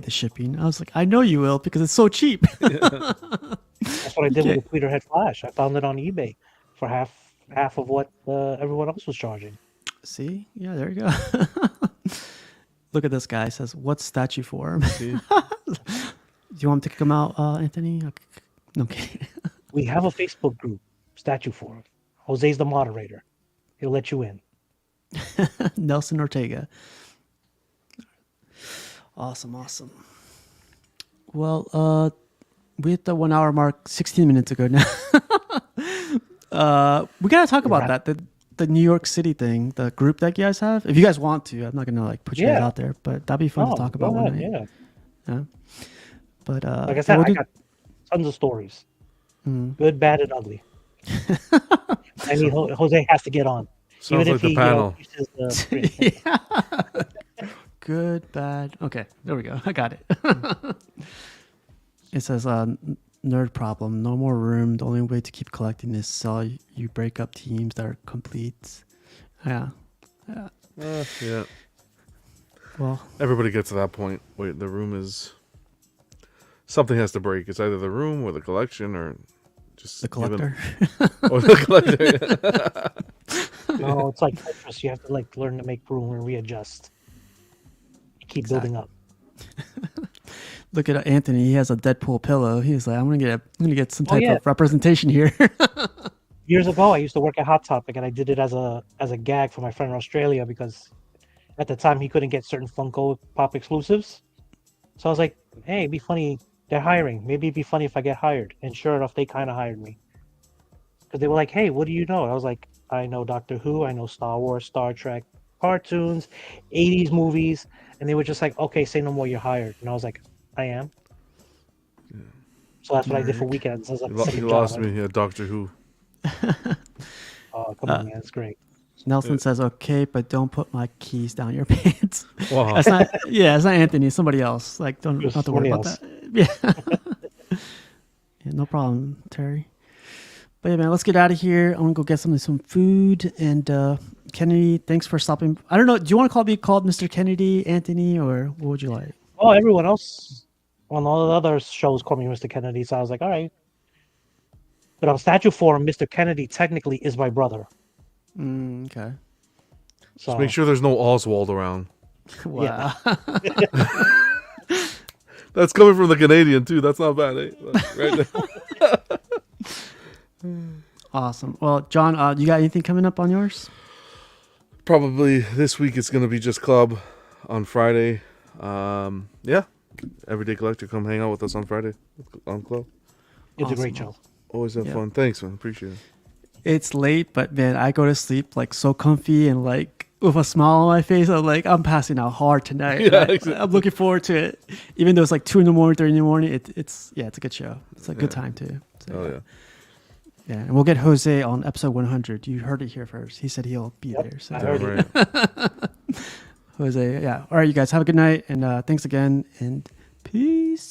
shipping." I was like, I know you will because it's so cheap. That's what I did with the tweeter head flash. I found it on eBay for half of what everyone else was charging. See, yeah, there you go. Look at this guy. Says, "What's statue form?" See? Do you want me to kick him out, Anthony? Okay. No kidding. We have a Facebook group, Statue Forum. Jose's the moderator. He'll let you in. Nelson Ortega. Awesome. Well, we hit the 1 hour mark 16 minutes ago now. We gotta talk about that. The New York City thing, the group that you guys have. If you guys want to, I'm not gonna like put you guys out there, but that'd be fun to talk about one night. Yeah. But like I said, I got tons of stories. Good, bad, and ugly. I mean, Jose has to get on. Sounds like the panel. Good, bad. Okay, there we go. I got it. It says, nerd problem. No more room. The only way to keep collecting is sell. You break up teams that are complete. Yeah. Yeah. Well, everybody gets to that point. Wait, the room is... Something has to break. It's either the room or the collection or just... The collector. Or the collector. No, it's like Tetris. You have to like learn to make room and readjust. Keep building up. Look at Anthony. He has a Deadpool pillow. He's like, I'm gonna get some type of representation here. Years ago, I used to work at Hot Topic, and I did it as a gag for my friend in Australia because at the time he couldn't get certain Funko Pop exclusives. So I was like, hey, it'd be funny. They're hiring. Maybe it'd be funny if I get hired. And sure enough, they kind of hired me. Because they were like, hey, what do you know? I was like, I know Doctor Who. I know Star Wars, Star Trek, cartoons, 80s movies. And they were just like, okay, say no more, you're hired. And I was like, I am. Yeah. So that's what I did for weekends. You lost me here, Doctor Who. Oh, come on, man. It's great. Nelson says, okay, but don't put my keys down your pants. Wow. It's not Anthony. It's somebody else. Like, don't have to worry about that. Yeah. Yeah, no problem, Terry. But yeah, man, let's get out of here. I'm gonna go get some food. And Kennedy, thanks for stopping. I don't know. Do you want to be called Mr. Kennedy, Anthony, or what would you like? Oh, everyone else on all the other shows call me Mr. Kennedy, so I was like, all right. But on Statue Forum, Mr. Kennedy technically is my brother. Okay. So just make sure there's no Oswald around. Wow. Yeah. That's coming from the Canadian too. That's not bad, eh? Right there. Awesome. Well, John, you got anything coming up on yours? Probably this week it's going to be just club on Friday. Yeah. Everyday Collector, come hang out with us on Friday on club. It's a great show. Always have fun. Thanks, man. Appreciate it. It's late, but man, I go to sleep like so comfy and like with a smile on my face. I'm like, I'm passing out hard tonight. Yeah, exactly. I'm looking forward to it. Even though it's like 2 a.m, 3 a.m, it's a good show. It's a good time too. So, yeah. Yeah, and we'll get Jose on episode 100. You heard it here first. He said he'll be there. So. I heard it. Jose, yeah. All right, you guys have a good night, and thanks again, and peace.